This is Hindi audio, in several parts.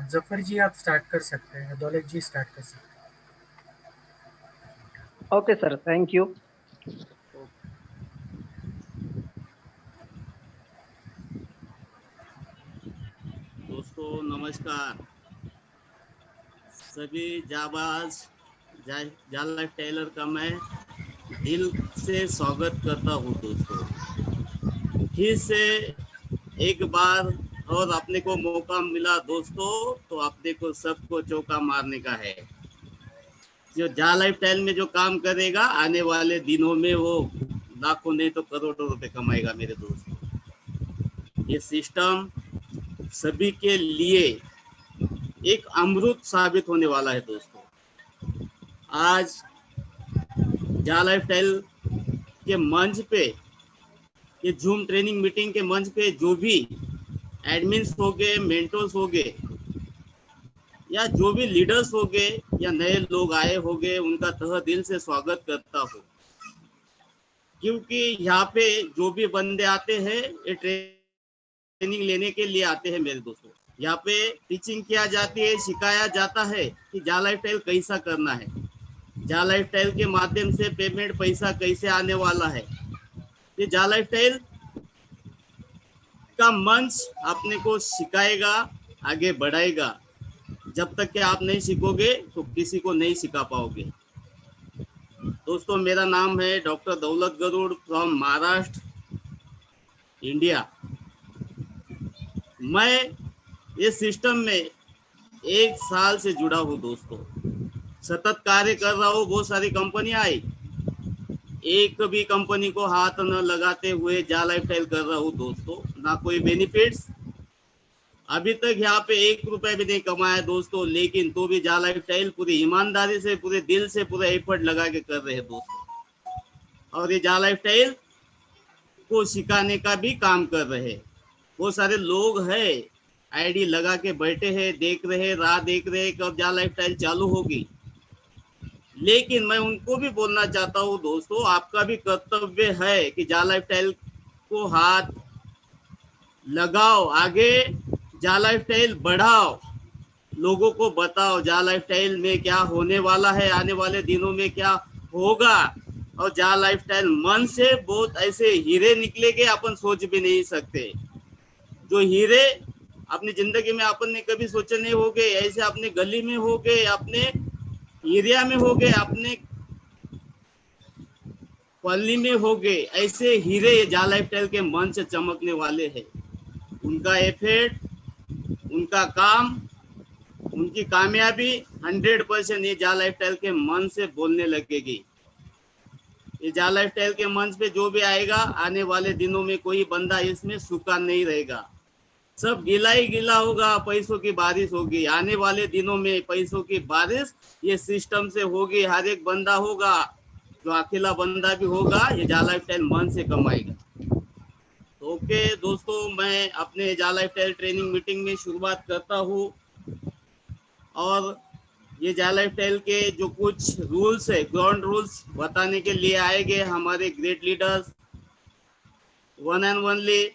जफर जी आप स्टार्ट कर सकते हैं, दौलत जी स्टार्ट कर सकते ओके सर, थैंक यू। दोस्तों नमस्कार। सभी जाबाज जान लाइफ टेलर का मैं दिल से स्वागत करता हूँ दोस्तों। फिर से एक बार और अपने को मौका मिला दोस्तों, तो अपने को सबको चौका मारने का है। जो जा लाइफ स्टाइल में जो काम करेगा आने वाले दिनों में वो लाखों नहीं तो करोड़ों रुपए कमाएगा मेरे दोस्तों। ये सिस्टम सभी के लिए एक अमृत साबित होने वाला है दोस्तों। आज जा लाइफ स्टाइल के मंच पे, ये जूम ट्रेनिंग मीटिंग के मंच पे जो भी एडमिन्स हो गए, मेंटर्स हो गए, या जो भी लीडर्स हो गए या नए लोग आए हो गए, उनका तहे दिल से स्वागत करता हूँ। क्योंकि यहाँ पे जो भी बंदे आते हैं ये ट्रेनिंग लेने के लिए आते हैं मेरे दोस्तों। यहाँ पे टीचिंग किया जाती है, सिखाया जाता है कि जा लाइफ स्टाइल कैसा करना है, जा लाइफ स्टाइल के माध्यम से पेमेंट पैसा कैसे आने वाला है। ये जा लाइफ स्टाइल का मंच अपने को सिखाएगा, आगे बढ़ाएगा। जब तक कि आप नहीं सीखोगे तो किसी को नहीं सिखा पाओगे। दोस्तों मेरा नाम है डॉक्टर दौलत गरुड़ फ्रॉम महाराष्ट्र, इंडिया। मैं ये सिस्टम में 1 साल से जुड़ा हूँ दोस्तों। सतत कार्य कर रहा हूँ। बहुत सारी कंपनियां आई, एक भी कंपनी को हाथ न लगाते हुए जा लाइफ स्टाइल कर रहा हूँ दोस्तों। ना कोई बेनिफिट्स, अभी तक यहाँ पे 1 रुपए भी नहीं कमाया दोस्तों, लेकिन तो भी जा लाइफ स्टाइल पूरी ईमानदारी से, पूरे दिल से, पूरा एफर्ट लगा के कर रहे हैं दोस्तों। और ये जा लाइफ स्टाइल को सिखाने का भी काम कर रहे हैं। बहुत सारे लोग हैं आईडी लगा के बैठे हैं, देख रहे, राह देख रहे कब जा लाइफ स्टाइल चालू होगी। लेकिन मैं उनको भी बोलना चाहता हूँ दोस्तों, आपका भी कर्तव्य है कि जा लाइफ स्टाइल को हाथ लगाओ, आगे जा लाइफ स्टाइल बढ़ाओ, लोगों को बताओ जा लाइफ स्टाइल में क्या होने वाला है, आने वाले दिनों में क्या होगा। और जा लाइफ स्टाइल मन से बहुत ऐसे हीरे निकलेंगे अपन सोच भी नहीं सकते। जो हीरे अपनी जिंदगी में अपन ने कभी सोचे नहीं होंगे, ऐसे अपने गली में हो गए, अपने एरिया में हो गए, अपने कॉलोनी में हो गए, ऐसे हीरे जा लाइफ स्टाइल के मन से चमकने वाले हैं। उनका एफर्ट, उनका काम, उनकी कामयाबी 100% ये जा लाइफ स्टाइल के मन से बोलने लगेगी। ये जा लाइफ स्टाइल के मंच पे जो भी आएगा, आने वाले दिनों में कोई बंदा इसमें सूखा नहीं रहेगा, सब गीला ही गीला होगा, पैसों की बारिश होगी। आने वाले दिनों में पैसों की बारिश ये सिस्टम से होगी। हर एक बंदा होगा, जो अकेला बंदा भी होगा, ये जा लाइफ स्टाइल मन से कमाएगा। तो ओके दोस्तों, मैं अपने जा लाइफ स्टाइल ट्रेनिंग मीटिंग में शुरुआत करता हूँ। और ये जा लाइफ स्टाइल के जो कुछ रूल्स है, ग्राउंड रूल्स बताने के लिए आएंगे हमारे great leaders, one and only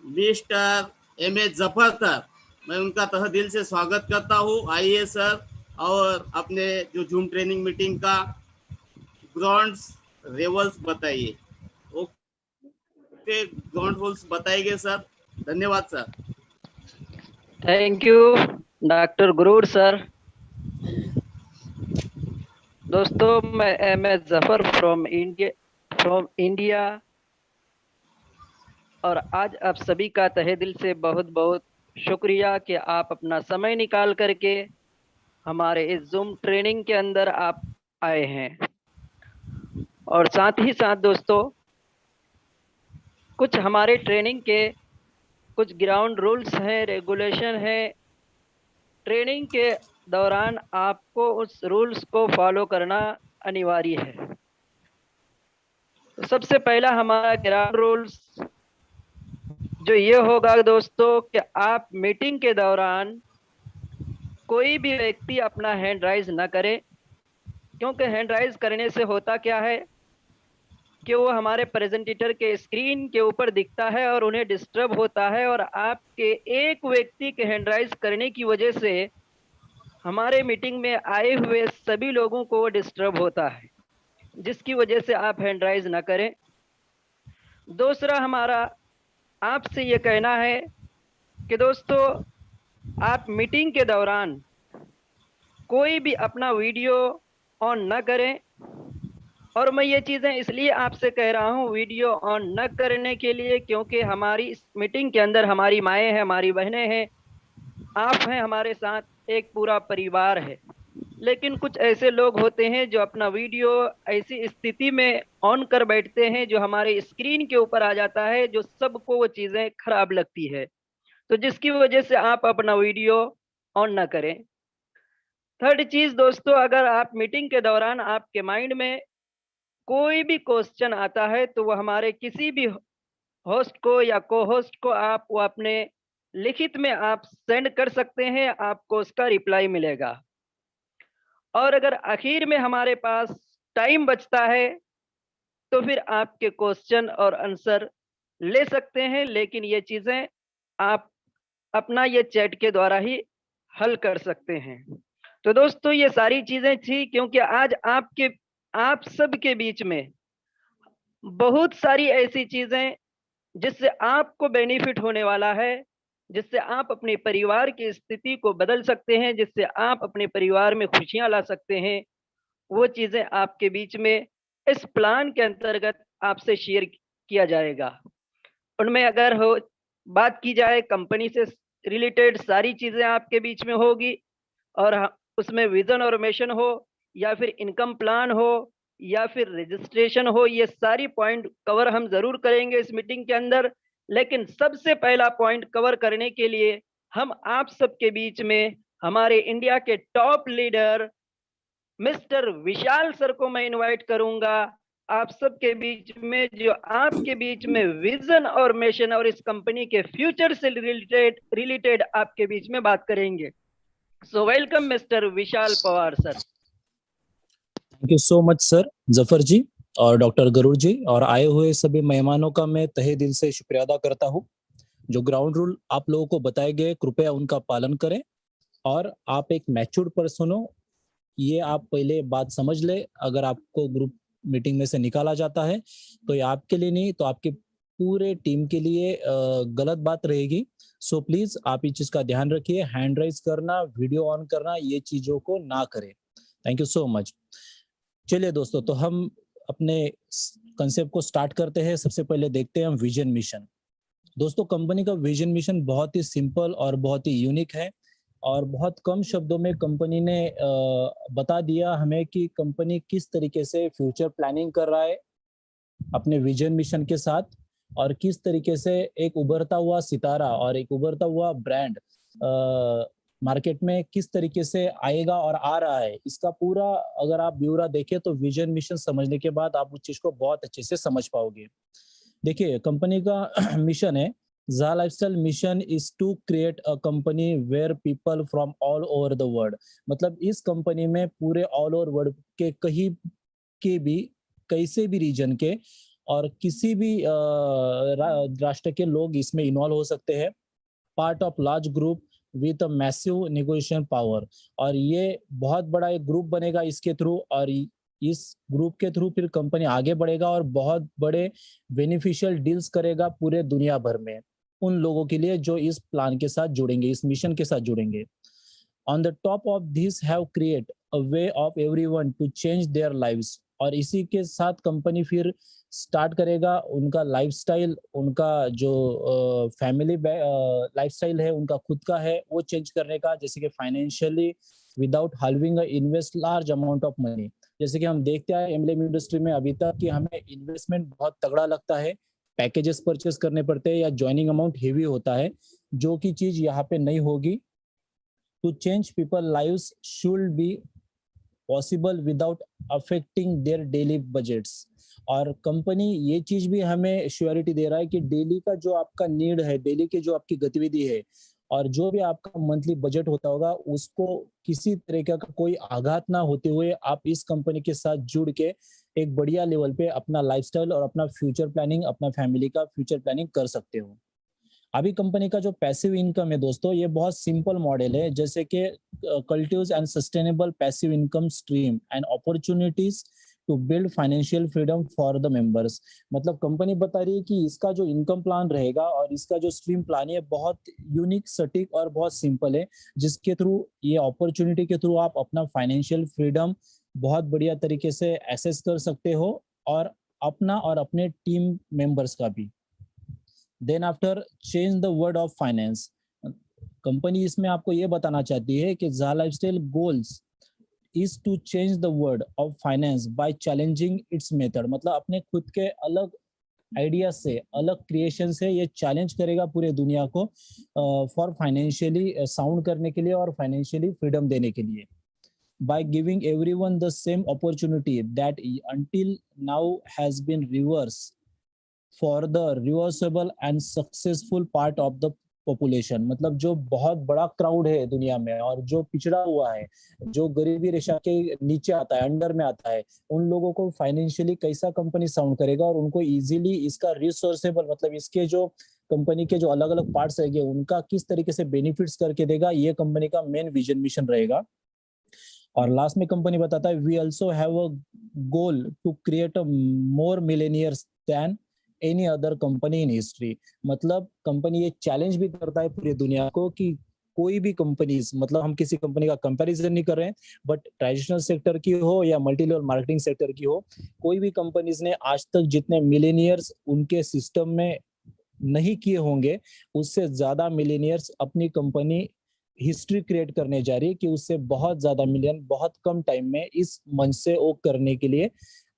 mister M A. Zafar sir. मैं उनका तहे दिल से स्वागत करता हूँ। आइए सर, और अपने जो जूम ट्रेनिंग मीटिंग का ग्राउंड रूल्स बताइए। ओके, ग्राउंड रूल्स बताइए सर। धन्यवाद sir. Thank you doctor Gurur sir. दोस्तों मैं एम.ए. जफर फ्रॉम इंडिया, और आज आप सभी का तहे दिल से बहुत बहुत शुक्रिया कि आप अपना समय निकाल करके हमारे इस जूम ट्रेनिंग के अंदर आप आए हैं। और साथ ही साथ दोस्तों, कुछ हमारे ट्रेनिंग के कुछ ग्राउंड रूल्स हैं, रेगुलेशन है। ट्रेनिंग के दौरान आपको उस रूल्स को फॉलो करना अनिवार्य है। तो सबसे पहला हमारा ग्राउंड रूल्स जो ये होगा दोस्तों कि आप मीटिंग के दौरान कोई भी व्यक्ति अपना हैंड राइज ना करे, क्योंकि हैंड राइज करने से होता क्या है, कि वो हमारे प्रेजेंटेटर के स्क्रीन के ऊपर दिखता है और उन्हें डिस्टर्ब होता है, और आपके एक व्यक्ति के हैंड राइज करने की वजह से हमारे मीटिंग में आए हुए सभी लोगों को वो डिस्टर्ब होता है, जिसकी वजह से आप हैंड राइज ना करें। दूसरा हमारा आपसे ये कहना है कि दोस्तों, आप मीटिंग के दौरान कोई भी अपना वीडियो ऑन न करें। और मैं ये चीज़ें इसलिए आपसे कह रहा हूँ वीडियो ऑन न करने के लिए, क्योंकि हमारी इस मीटिंग के अंदर हमारी माएँ हैं, हमारी बहनें हैं, आप हैं, हमारे साथ एक पूरा परिवार है। लेकिन कुछ ऐसे लोग होते हैं जो अपना वीडियो ऐसी स्थिति में ऑन कर बैठते हैं जो हमारे स्क्रीन के ऊपर आ जाता है, जो सबको वो चीज़ें खराब लगती है, तो जिसकी वजह से आप अपना वीडियो ऑन ना करें। थर्ड चीज़ दोस्तों, अगर आप मीटिंग के दौरान आपके माइंड में कोई भी क्वेश्चन आता है तो वो हमारे किसी भी होस्ट को या को होस्ट को आप वो अपने लिखित में आप सेंड कर सकते हैं, आपको उसका रिप्लाई मिलेगा। और अगर आखिर में हमारे पास टाइम बचता है तो फिर आपके क्वेश्चन और आंसर ले सकते हैं, लेकिन ये चीज़ें आप अपना ये चैट के द्वारा ही हल कर सकते हैं। तो दोस्तों, ये सारी चीज़ें थी क्योंकि आज आप सबके बीच में बहुत सारी ऐसी चीज़ें जिससे आपको बेनिफिट होने वाला है, जिससे आप अपने परिवार की स्थिति को बदल सकते हैं, जिससे आप अपने परिवार में खुशियाँ ला सकते हैं, वो चीज़ें आपके बीच में इस प्लान के अंतर्गत आपसे शेयर किया जाएगा। उनमें अगर हो बात की जाए कंपनी से रिलेटेड सारी चीज़ें आपके बीच में होगी, और उसमें विज़न और मिशन हो, या फिर इनकम प्लान हो, या फिर रजिस्ट्रेशन हो, ये सारी पॉइंट कवर हम ज़रूर करेंगे इस मीटिंग के अंदर। लेकिन सबसे पहला पॉइंट कवर करने के लिए हम आप सबके बीच में हमारे इंडिया के टॉप लीडर मिस्टर विशाल सर को मैं इनवाइट करूंगा आप सबके बीच में, जो आपके बीच में विजन और मिशन और इस कंपनी के फ्यूचर से रिलेटेड आपके बीच में बात करेंगे। So welcome mister Vishal Pawar sir. Thank you so much sir Zafar ji और डॉक्टर गरुड़ जी, और आए हुए सभी मेहमानों का मैं तहे दिल से शुक्रिया अदा करता हूँ। जो ग्राउंड रूल आप लोगों को बताए गए कृपया उनका पालन करें, और आप एक मैच्योर्ड पर्सन हो ये आप पहले बात समझ ले। अगर आपको ग्रुप मीटिंग में से निकाला जाता है तो ये आपके लिए नहीं तो आपके पूरे टीम के लिए गलत बात रहेगी। सो प्लीज आप इस चीज का ध्यान रखिए, हैंड राइज करना, वीडियो ऑन करना, ये चीजों को ना करें। Thank you so much. चलिए दोस्तों, तो हम अपने कंसेप्ट को स्टार्ट करते हैं। सबसे पहले देखते हैं हम विजन मिशन। दोस्तों, कंपनी का विजन मिशन बहुत ही सिंपल और बहुत ही यूनिक है, और बहुत कम शब्दों में कंपनी ने बता दिया हमें कि कंपनी किस तरीके से फ्यूचर प्लानिंग कर रहा है अपने विजन मिशन के साथ, और किस तरीके से एक उभरता हुआ सितारा और एक उभरता हुआ ब्रांड मार्केट में किस तरीके से आएगा और आ रहा है। इसका पूरा अगर आप ब्यौरा देखें तो विजन मिशन समझने के बाद आप उस चीज को बहुत अच्छे से समझ पाओगे। देखिए, कंपनी का मिशन है, ZA Lifestyle mission is to create a company where people from all over the world, मतलब इस कंपनी में पूरे ऑल ओवर वर्ल्ड के कहीं के भी कैसे भी रीजन के और किसी भी राष्ट्र के लोग इसमें इन्वॉल्व हो सकते हैं। Part of large group with a massive negotiation power, और ये बहुत बड़ा एक ग्रुप बनेगा इसके थ्रू, और इस ग्रुप के थ्रू फिर कंपनी आगे बढ़ेगा और बहुत बड़े बेनिफिशियल डील्स करेगा पूरे दुनिया भर में उन लोगों के लिए जो इस प्लान के साथ जुड़ेंगे, इस मिशन के साथ जुड़ेंगे। On the top of this have create a way of everyone to change their lives, और इसी के साथ कंपनी फिर स्टार्ट करेगा उनका लाइफस्टाइल, उनका जो फैमिली लाइफस्टाइल है उनका खुद का है वो चेंज करने का, जैसे कि financially without halving invest large amount of money. जैसे कि हम देखते हैं एमएलएम इंडस्ट्री में अभी तक कि हमें इन्वेस्टमेंट बहुत तगड़ा लगता है, पैकेजेस परचेस करने पड़ते हैं या ज्वाइनिंग अमाउंट हेवी होता है, जो की चीज यहाँ पे नहीं होगी। To change people lives should be possible without affecting their daily budgets, और कंपनी ये चीज भी हमें श्योरिटी दे रहा है कि डेली का जो आपका नीड है, डेली की जो आपकी गतिविधि है और जो भी आपका मंथली बजट होता होगा उसको किसी तरीके का कोई आघात ना होते हुए आप इस कंपनी के साथ जुड़ के एक बढ़िया लेवल पे अपना लाइफस्टाइल और अपना फ्यूचर प्लानिंग, अपना फैमिली का फ्यूचर प्लानिंग कर सकते हो। अभी कंपनी का जो पैसिव इनकम है दोस्तों, ये बहुत सिंपल मॉडल है, जैसे कि cultivates and sustainable passive income stream and opportunities to build financial freedom for the members. मतलब कंपनी बता रही है कि इसका जो इनकम प्लान रहेगा और इसका जो स्ट्रीम प्लान है बहुत यूनिक, सटीक और बहुत सिंपल है, जिसके थ्रू, ये अपॉर्चुनिटी के थ्रू आप अपना फाइनेंशियल फ्रीडम बहुत बढ़िया तरीके से एसेस कर सकते हो, और अपना और अपने टीम मेंबर्स का भी। Then after change the word of finance, company इसमें आपको ये बताना चाहती है कि ज़ा lifestyle goals is to change the word of finance by challenging its method. मतलब अपने खुद के अलग आइडिया से, अलग क्रिएशन से ये चैलेंज करेगा पूरे दुनिया को फॉर फाइनेंशियली साउंड करने के लिए और फाइनेंशियली फ्रीडम देने के लिए, by giving everyone the same opportunity that until now has been reversed for the reversible and successful part of the population। मतलब जो बहुत बड़ा क्राउड है दुनिया में और जो पिछड़ा हुआ है, जो गरीबी रेखा के नीचे आता है, अंडर में आता है, उन लोगों को फाइनेंशियली कैसा कंपनी साउंड करेगा और उनको इजीली इसका रिसोर्सेबल, मतलब इसके जो कंपनी के जो अलग अलग पार्ट्स रहेंगे उनका किस तरीके से बेनिफिट्स करके देगा, ये कंपनी का मेन विजन मिशन रहेगा। और लास्ट में कंपनी बताता है we also have a goal to create a more millionaires than any other company in history. मतलब कंपनी ये चैलेंज भी करता है पूरी दुनिया को कि कोई भी कंपनीज, मतलब हम किसी कंपनी का कंपैरिजन नहीं कर रहे हैं, बट ट्रेडिशनल सेक्टर की हो या मल्टी लेवल मार्केटिंग सेक्टर की हो, कोई भी कंपनीज ने आज तक जितने मिलेनियर्स उनके सिस्टम में नहीं किए होंगे, उससे ज्यादा मिलेनियर्स अपनी कंपनी हिस्ट्री क्रिएट करने जा रही है कि उससे बहुत ज्यादा मिलियन बहुत कम टाइम में इस मंच से वो करने के लिए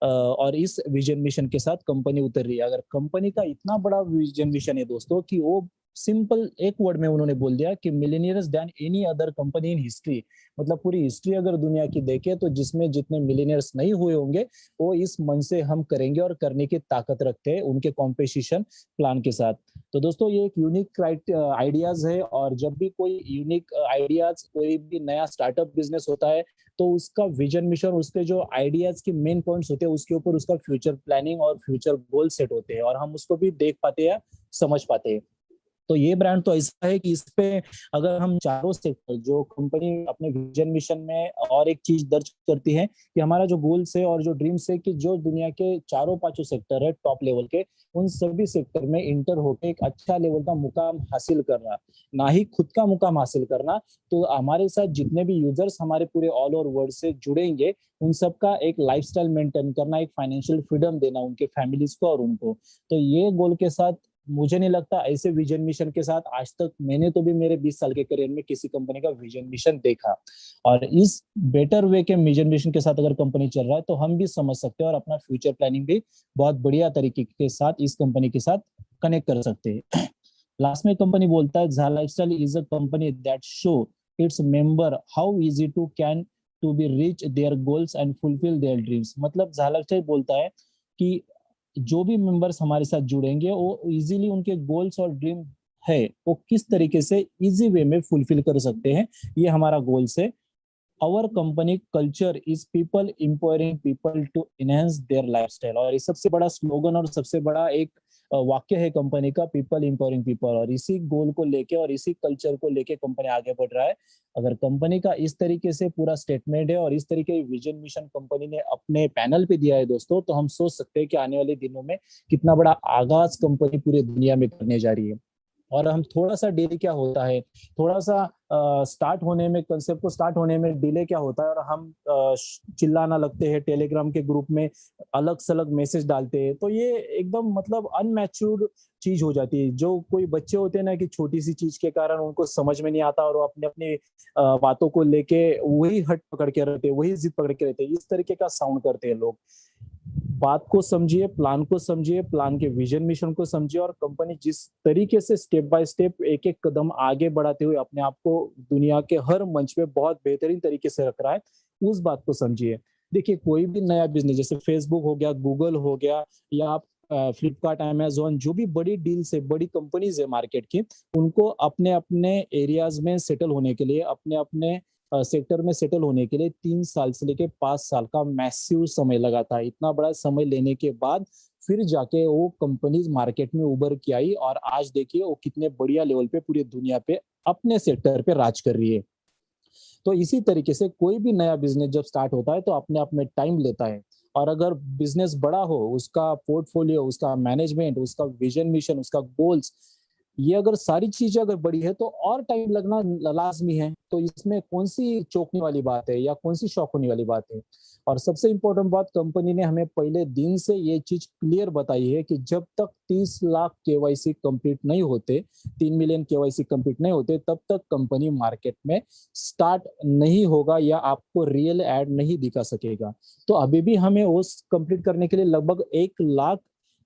और इस विजन मिशन के साथ कंपनी उतर रही है। अगर कंपनी का इतना बड़ा विजन मिशन है दोस्तों कि वो सिंपल एक वर्ड में उन्होंने बोल दिया कि millionaires than any other company in history. मतलब पूरी हिस्ट्री अगर दुनिया की देखे तो जिसमें जितने मिलेनियर्स नहीं हुए होंगे वो इस मंच से हम करेंगे और करने की ताकत रखते हैं उनके कॉम्पिटिशन प्लान के साथ। तो दोस्तों ये एक यूनिक आइडियाज है, और जब भी कोई यूनिक आइडियाज, कोई भी नया स्टार्टअप बिजनेस होता है तो उसका विजन मिशन, उसके जो आइडियाज के मेन पॉइंट्स होते हैं उसके ऊपर उसका फ्यूचर प्लानिंग और फ्यूचर गोल सेट होते हैं और हम उसको भी देख पाते हैं, समझ पाते हैं। तो ये ब्रांड तो ऐसा है कि इस पे अगर हम चारों सेक्टर, जो कंपनी अपने विजन मिशन में और एक चीज दर्ज करती है कि हमारा जो गोल्स है और जो ड्रीम्स है कि जो दुनिया के चारों पांचों सेक्टर है टॉप लेवल के, उन सभी सेक्टर में इंटर होकर एक अच्छा लेवल का मुकाम हासिल करना, ना ही खुद का मुकाम हासिल करना, तो हमारे साथ जितने भी यूजर्स हमारे पूरे ऑल ओवर वर्ल्ड से जुड़ेंगे उन सबका एक लाइफस्टाइल मेंटेन करना, एक फाइनेंशियल फ्रीडम देना उनके फैमिलीज को और उनको। तो ये गोल के साथ मुझे नहीं लगता ऐसे विजन मिशन के साथ आज तक मैंने तो भी मेरे 20 साल के करियर में किसी कंपनी का विजन मिशन देखा। और इस बेटर वे के विजन मिशन के साथ अगर कंपनी चल रहा है तो हम भी समझ सकते हैं और अपना फ्यूचर प्लानिंग भी बहुत बढ़िया तरीके के साथ इस कंपनी के साथ कनेक्ट कर सकते हैं। लास्ट में कंपनी बोलता है ज़ा lifestyle is a company that show its member how easy to can to be reach their goals and fulfil their dreams. मतलब ज़ा लाइफस्टाइल बोलता है कि जो भी मेंबर्स हमारे साथ जुड़ेंगे वो इजीली उनके गोल्स और ड्रीम है वो किस तरीके से इजी वे में फुलफिल कर सकते हैं, ये हमारा गोल्स है। Our company culture is people empowering people to enhance their lifestyle. और ये सबसे बड़ा स्लोगन और सबसे बड़ा एक वाक्य है कंपनी का, पीपल एम्पावरिंग पीपल, और इसी गोल को लेके और इसी कल्चर को लेके कंपनी आगे बढ़ रहा है। अगर कंपनी का इस तरीके से पूरा स्टेटमेंट है और इस तरीके विजन मिशन कंपनी ने अपने पैनल पे दिया है दोस्तों, तो हम सोच सकते हैं कि आने वाले दिनों में कितना बड़ा आगाज कंपनी पूरी दुनिया में करने जा रही है। और हम थोड़ा सा डिले क्या होता है, थोड़ा सा स्टार्ट होने में, कंसेप्ट को स्टार्ट होने में डिले क्या होता है और हम चिल्लाना लगते हैं, टेलीग्राम के ग्रुप में अलग से अलग मैसेज डालते हैं, तो ये एकदम मतलब अनमैच्योर चीज हो जाती है। जो कोई बच्चे होते हैं ना कि छोटी सी चीज के कारण उनको समझ में नहीं आता और वो अपने अपने बातों को लेके वही हट पकड़ के रहते हैं, वही जिद पकड़ के रहते हैं, इस तरीके का साउंड करते हैं लोग। बात को समझिए, प्लान को समझिए, प्लान के विजन मिशन को समझिए, और कंपनी जिस तरीके से स्टेप बाय स्टेप एक एक कदम आगे बढ़ाते हुए अपने आप को दुनिया के हर मंच पे बहुत बेहतरीन तरीके से रख रहा है, उस बात को समझिए। देखिए कोई भी नया बिजनेस, जैसे फेसबुक हो गया, गूगल हो गया, या आप फ्लिपकार्ट, अमेजोन, जो भी बड़ी डील्स है, बड़ी कंपनीज है मार्केट की, उनको अपने अपने एरियाज में सेटल होने के लिए, अपने अपने सेक्टर में सेटल होने के लिए 3 साल से लेके 5 साल का मैसिव समय लगा था। इतना बड़ा समय लेने के बाद फिर जाके वो कंपनीज मार्केट में उभर के आई, और आज देखिए वो कितने बढ़िया लेवल पे पूरी दुनिया पे अपने सेक्टर पे राज कर रही है। तो इसी तरीके से कोई भी नया बिजनेस जब स्टार्ट होता है तो अपने आप में टाइम लेता है, और अगर बिजनेस बड़ा हो, उसका पोर्टफोलियो, उसका मैनेजमेंट, उसका विजन मिशन, उसका गोल्स, ये अगर सारी चीजें अगर बड़ी है तो और टाइम लगना लाजमी है। तो इसमें कौन सी चौंकने वाली बात है या कौन सी शॉक होने वाली बात है। और सबसे इंपॉर्टेंट बात, कंपनी ने हमें पहले दिन से ये चीज क्लियर बताई है कि जब तक 30 लाख केवाईसी कंप्लीट नहीं होते, 3 मिलियन केवाईसी कंप्लीट नहीं होते, तब तक कंपनी मार्केट में स्टार्ट नहीं होगा या आपको रियल एड नहीं दिखा सकेगा। तो अभी भी हमें उस कंप्लीट करने के लिए लगभग 1 लाख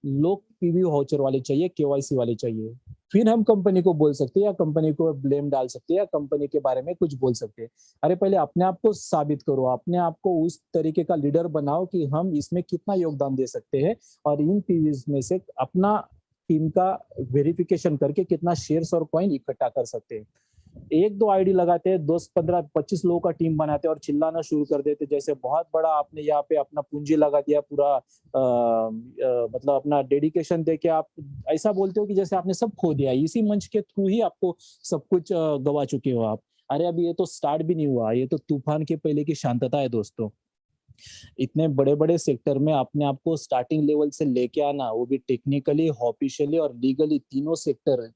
लोग पीवी वाउचर वाले चाहिए, केवाईसी वाले चाहिए। फिर हम कंपनी को बोल सकते हैं या कंपनी को ब्लेम डाल सकते हैं या कंपनी के बारे में कुछ बोल सकते हैं। अरे पहले अपने आप को साबित करो, अपने आप को उस तरीके का लीडर बनाओ कि हम इसमें कितना योगदान दे सकते हैं, और इन पीवीज में से अपना टीम का वेरिफिकेशन करके कितना शेयर्स और कॉइन इकट्ठा कर सकते हैं। 1-2 आईडी लगाते हैं, 10, 15, 25 लोगों का टीम बनाते हैं और चिल्लाना शुरू कर देते, जैसे बहुत बड़ा आपने यहाँ पे अपना पूंजी लगा दिया, पूरा मतलब अपना डेडिकेशन देके आप ऐसा बोलते हो कि जैसे आपने सब खो दिया, इसी मंच के थ्रू ही आपको सब कुछ गवा चुके हो आप। अरे अभी ये तो स्टार्ट भी नहीं हुआ, ये तो तूफान के पहले की शांतता है दोस्तों। इतने बड़े बड़े सेक्टर में अपने आप को स्टार्टिंग लेवल से लेके आना, वो भी टेक्निकली, ऑफिशियली और लीगली, तीनों सेक्टर है।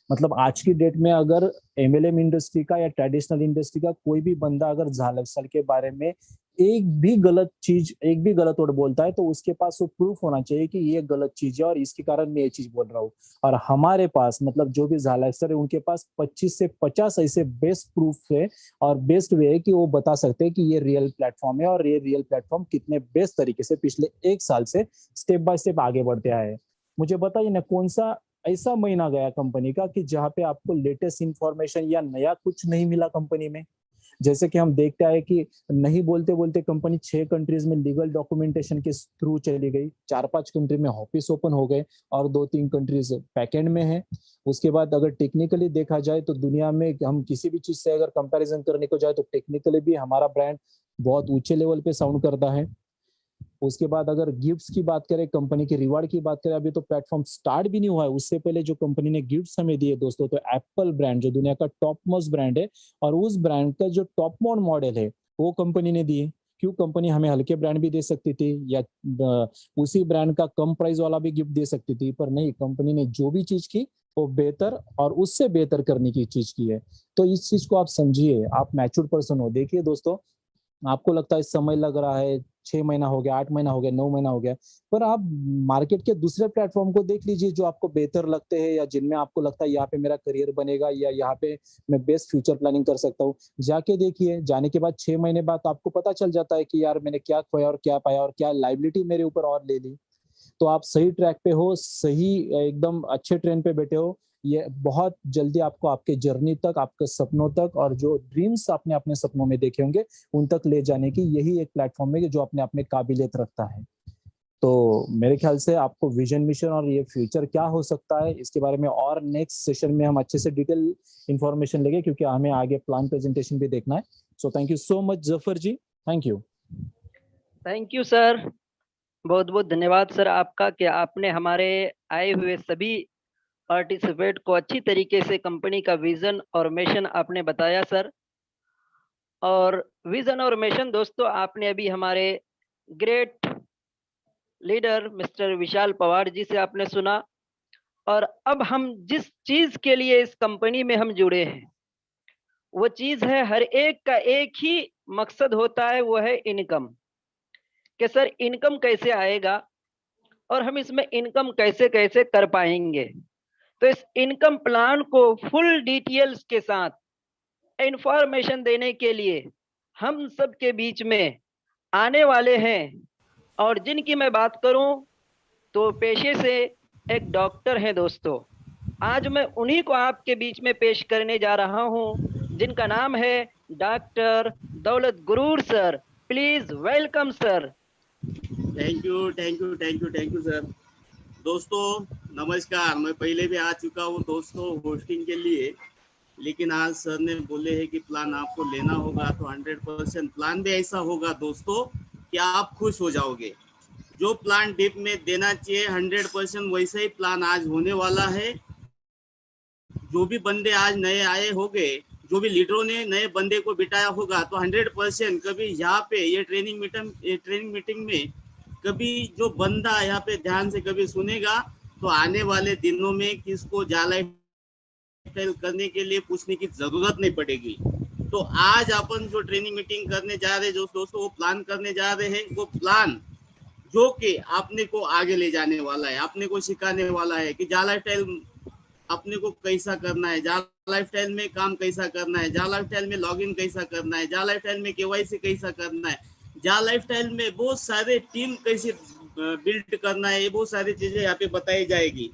मतलब आज की डेट में अगर एमएलएम इंडस्ट्री का या ट्रेडिशनल इंडस्ट्री का कोई भी बंदा अगर झालकसर के बारे में एक भी गलत चीज, एक भी गलत वर्ड बोलता है, तो उसके पास वो प्रूफ होना चाहिए कि ये गलत चीज है और इसके कारण मैं ये चीज बोल रहा हूँ। और हमारे पास, मतलब जो भी झालकसर है, उनके पास 25 से 50 ऐसे बेस्ट प्रूफ है और बेस्ट वे है कि वो बता सकते हैं कि ये रियल प्लेटफॉर्म है, और ये रियल प्लेटफॉर्म कितने बेस्ट तरीके से पिछले 1 साल से स्टेप बाय स्टेप आगे बढ़ते आए। मुझे बताइए ना, कौन सा ऐसा महीना गया कंपनी का कि जहां पे आपको लेटेस्ट इंफॉर्मेशन या नया कुछ नहीं मिला कंपनी में। जैसे कि हम देखते आए कि नहीं बोलते बोलते कंपनी 6 कंट्रीज में लीगल डॉक्यूमेंटेशन के थ्रू चली गई, 4-5 कंट्री में ऑफिस ओपन हो गए और 2-3 कंट्रीज बैकएंड में है। उसके बाद अगर टेक्निकली देखा जाए तो दुनिया में हम किसी भी चीज से अगर कंपैरिजन करने को जाए तो टेक्निकली भी हमारा ब्रांड बहुत ऊंचे लेवल पे साउंड करता है। उसके बाद अगर गिफ्ट्स की बात करें, कंपनी के रिवार्ड की बात करें, अभी तो प्लेटफॉर्म स्टार्ट भी नहीं हुआ है, उससे पहले जो कंपनी ने गिफ्ट्स हमें दिए दोस्तों, तो एप्पल ब्रांड जो दुनिया का टॉप मोस्ट ब्रांड है, और उस ब्रांड का जो टॉप मोड मॉडल है वो कंपनी ने दिए। क्यों, कंपनी हमें हल्के ब्रांड भी दे सकती थी या उसी ब्रांड का कम प्राइस वाला भी गिफ्ट दे सकती थी, पर नहीं, कंपनी ने जो भी चीज की वो बेहतर और उससे बेहतर करने की चीज की है। तो इस चीज को आप समझिए, आप मैच्योर पर्सन हो। देखिए दोस्तों, आपको लगता है समय लग रहा है, 6 महीना हो गया, 8 महीना हो गया, 9 महीना हो गया, पर आप मार्केट के दूसरे प्लेटफॉर्म को देख लीजिए जो आपको बेहतर लगते हैं या जिनमें आपको लगता है यहाँ पे मेरा करियर बनेगा या यहाँ पे मैं बेस्ट फ्यूचर प्लानिंग कर सकता हूँ। जाके देखिए, जाने के बाद 6 महीने बाद आपको पता चल जाता है कि यार मैंने क्या खोया और क्या पाया और क्या लाइबिलिटी मेरे ऊपर और ले ली। तो आप सही ट्रैक पे हो, सही एकदम अच्छे ट्रेन पे बैठे हो। ये बहुत जल्दी आपको आपके जर्नी तक, आपके सपनों तक, और जो ड्रीम्स आपने अपने सपनों में देखे होंगे उन तक ले जाने की यही एक प्लेटफॉर्म है जो अपने आप में काबिलियत रखता है। तो मेरे ख्याल से आपको विजन मिशन और ये फ्यूचर क्या हो सकता है इसके बारे में और नेक्स्ट सेशन में हम अच्छे से डिटेल इंफॉर्मेशन लेंगे, क्योंकि हमें आगे प्लान प्रेजेंटेशन भी देखना है। So thank you so much Zafar ji, thank you. Thank you sir, बहुत बहुत धन्यवाद सर आपका कि आपने हमारे आए हुए सभी पार्टिसिपेट को अच्छी तरीके से कंपनी का विजन और मिशन आपने बताया सर। और विजन और मिशन दोस्तों आपने अभी हमारे great leader mister Vishal Pawar ji से आपने सुना। और अब हम जिस चीज के लिए इस कंपनी में हम जुड़े हैं वो चीज है, हर एक का एक ही मकसद होता है, वो है इनकम। कि सर इनकम कैसे आएगा और हम इसमें इनकम कैसे कैसे कर पाएंगे। तो इस इनकम प्लान को फुल डिटेल्स के साथ इंफॉर्मेशन देने के लिए हम सब के बीच में आने वाले हैं। और जिनकी मैं बात करूं तो पेशे से एक डॉक्टर हैं दोस्तों। आज मैं उन्हीं को आपके बीच में पेश करने जा रहा हूं, जिनका नाम है doctor Daulat Guroor sir. Please welcome sir. Thank you sir. दोस्तों नमस्कार। मैं पहले भी आ चुका हूँ दोस्तों होस्टिंग के लिए, लेकिन आज सर ने बोले हैं कि प्लान आपको लेना होगा, तो 100% प्लान भी ऐसा होगा दोस्तों कि आप खुश हो जाओगे। जो प्लान डिप में देना चाहिए 100% वैसा ही प्लान आज होने वाला है। जो भी बंदे आज नए आए होंगे, जो भी लीडरों ने नए बंदे को बिठाया होगा, तो 100% कभी यहाँ पे ये ट्रेनिंग मीटिंग में कभी जो बंदा यहाँ पे ध्यान से कभी सुनेगा, तो आने वाले दिनों में किसको जाला करने के लिए पूछने की जरूरत नहीं पड़ेगी। तो आज अपन जो ट्रेनिंग मीटिंग करने जा रहे हैं जो दोस्तों, वो प्लान करने जा रहे हैं, वो प्लान जो कि आपने को आगे ले जाने वाला है, आपने को सिखाने वाला है कि जा लाइफस्टाइल अपने को कैसा करना है, जा लाइफस्टाइल में काम कैसा करना है, जा लाइफस्टाइल में लॉगिन कैसा करना है, जा लाइफस्टाइल में केवाईसी कैसा करना है, जा लाइफस्टाइल में बहुत सारे टीम कैसे बिल्ड करना है, ये बहुत सारी चीजें यहाँ पे बताई जाएगी।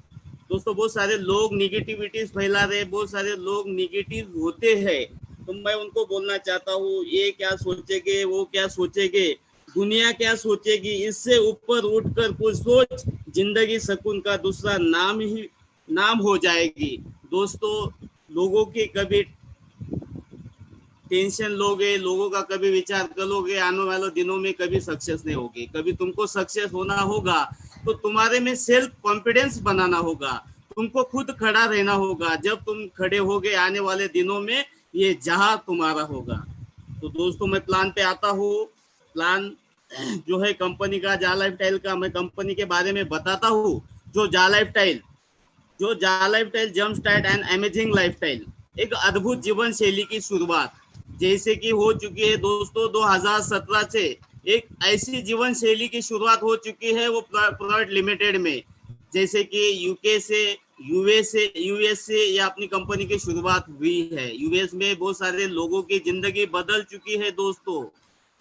दोस्तों बहुत सारे लोग निगेटिविटीज फैला रहे, बहुत सारे लोग निगेटिव होते हैं, तो मैं उनको बोलना चाहता हूँ, ये क्या सोचेंगे, वो क्या सोचेंगे, दुनिया क्या सोचेगी, इससे ऊपर उठकर कुछ सोच, जिंदगी सुकून का दूसरा नाम हो जाएगी। दोस्तों लोगों की कभी टेंशन लोगे, लोगों का कभी विचार करोगे, आने वाले दिनों में कभी सक्सेस नहीं होगी। कभी तुमको सक्सेस होना होगा तो तुम्हारे में सेल्फ कॉन्फिडेंस बनाना होगा, तुमको खुद खड़ा रहना होगा। जब तुम खड़े होगे आने वाले दिनों में ये जहां तुम्हारा होगा। तो दोस्तों मैं प्लान पे आता हूँ। प्लान जो है कंपनी का, जा लाइफस्टाइल का, मैं कंपनी के बारे में बताता हूँ। जो जा lifestyle jump start and amazing lifestyle, एक अद्भुत जीवन शैली की शुरुआत जैसे कि हो चुकी है दोस्तों 2017 से एक ऐसी जीवन शैली की शुरुआत हो चुकी है वो प्राइवेट लिमिटेड में, जैसे कि यूके से यूएस से या अपनी कंपनी की शुरुआत हुई है। यूएस में बहुत सारे लोगों की जिंदगी बदल चुकी है दोस्तों।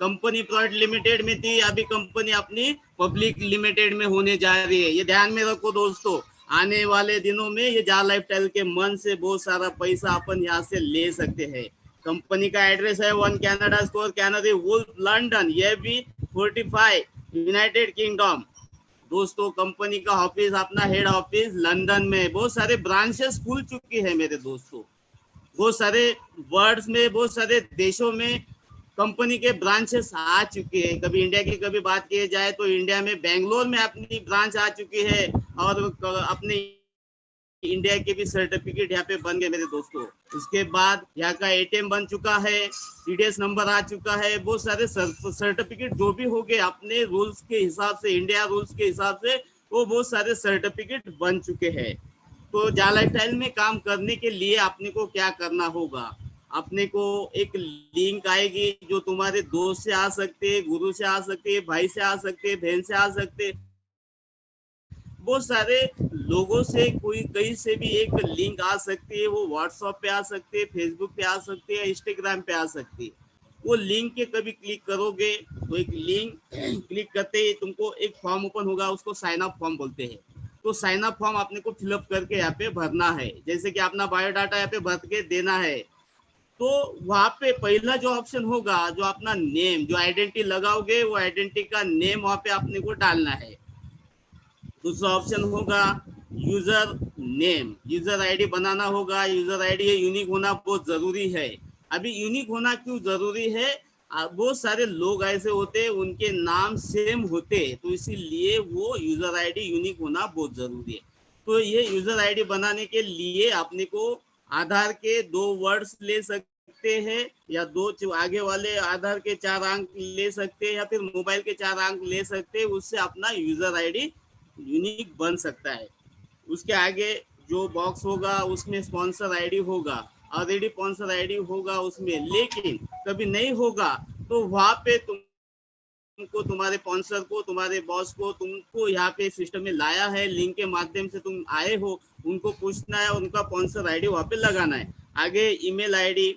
कंपनी प्राइवेट लिमिटेड में थी, अभी कंपनी अपनी पब्लिक लिमिटेड में होने जा रही है। ये ध्यान में रखो दोस्तों, आने वाले दिनों में ये जा लाइफस्टाइल के मन से बहुत सारा पैसा अपन यहाँ से ले सकते हैं। कंपनी का एड्रेस है 1 Canada square, Canary Wharf, London, ये भी 45, यूनाइटेड किंगडम। दोस्तों कंपनी का ऑफिस, अपना हेड ऑफिस लंदन में, बहुत सारे ब्रांचेस खुल चुकी है मेरे दोस्तों। बहुत सारे वर्ल्ड में, बहुत सारे देशों में कंपनी के ब्रांचेस आ चुके हैं। कभी इंडिया की कभी बात की जाए तो इंडिया में बेंगलोर में अपनी ब्रांच आ चुकी है, और अपने इंडिया के भी सर्टिफिकेट यहाँ पे बन गए मेरे दोस्तों। उसके बाद यहाँ का एटीएम बन चुका है, सीडीएस नंबर आ चुका है, बहुत सारे सर्टिफिकेट जो भी हो गए अपने रूल्स के हिसाब से, इंडिया रूल्स के हिसाब से वो बहुत सारे सर्टिफिकेट बन चुके हैं। तो जा लाइफस्टाइल में काम करने के लिए आपने को क्या करना होगा, अपने को एक लिंक आएगी जो तुम्हारे दोस्त से आ सकते, गुरु से आ सकते, भाई से आ सकते, बहन से आ सकते, बहुत सारे लोगों से कोई कहीं से भी एक लिंक आ सकती है। वो व्हाट्सएप पे आ सकती है, फेसबुक पे आ सकती है, इंस्टाग्राम पे आ सकती है। वो लिंक के कभी क्लिक करोगे तो एक लिंक क्लिक करते ही तुमको एक फॉर्म ओपन होगा, उसको साइन अप फॉर्म बोलते हैं। तो साइन अप फॉर्म आपने को फिलअप करके यहाँ पे भरना है, जैसे कि अपना बायोडाटा यहाँ पे भर के देना है। तो वहां पे पहला जो ऑप्शन होगा, जो अपना नेम, जो आइडेंटिटी लगाओगे वो आइडेंटिटी का नेम वहां पे आपने को डालना है। दूसरा ऑप्शन होगा यूजर नेम, यूजर आईडी बनाना होगा। यूजर आईडी यूनिक होना बहुत जरूरी है। अभी यूनिक होना क्यों जरूरी है, बहुत सारे लोग ऐसे होते हैं उनके नाम सेम होते हैं, तो इसीलिए वो यूजर आईडी यूनिक होना बहुत जरूरी है। तो ये यूजर आईडी बनाने के लिए आपने को आधार के 2 वर्ड्स ले सकते हैं, या 2 आगे वाले आधार के 4 अंक ले सकते हैं, या फिर मोबाइल के 4 अंक ले सकते हैं। उससे अपना यूजर आईडी यूनिक बन सकता है। उसके आगे जो बॉक्स होगा उसमें स्पॉन्सर आईडी होगा, ऑलरेडी स्पॉन्सर आईडी होगा उसमें, लेकिन कभी नहीं होगा तो वहां पे तुमको तुम्हारे स्पॉन्सर को, तुम्हारे बॉस को, तुमको यहाँ पे सिस्टम में लाया है, लिंक के माध्यम से तुम आए हो, उनको पूछना है, उनका स्पॉन्सर आईडी वहां पे लगाना है। आगे ईमेल आईडी,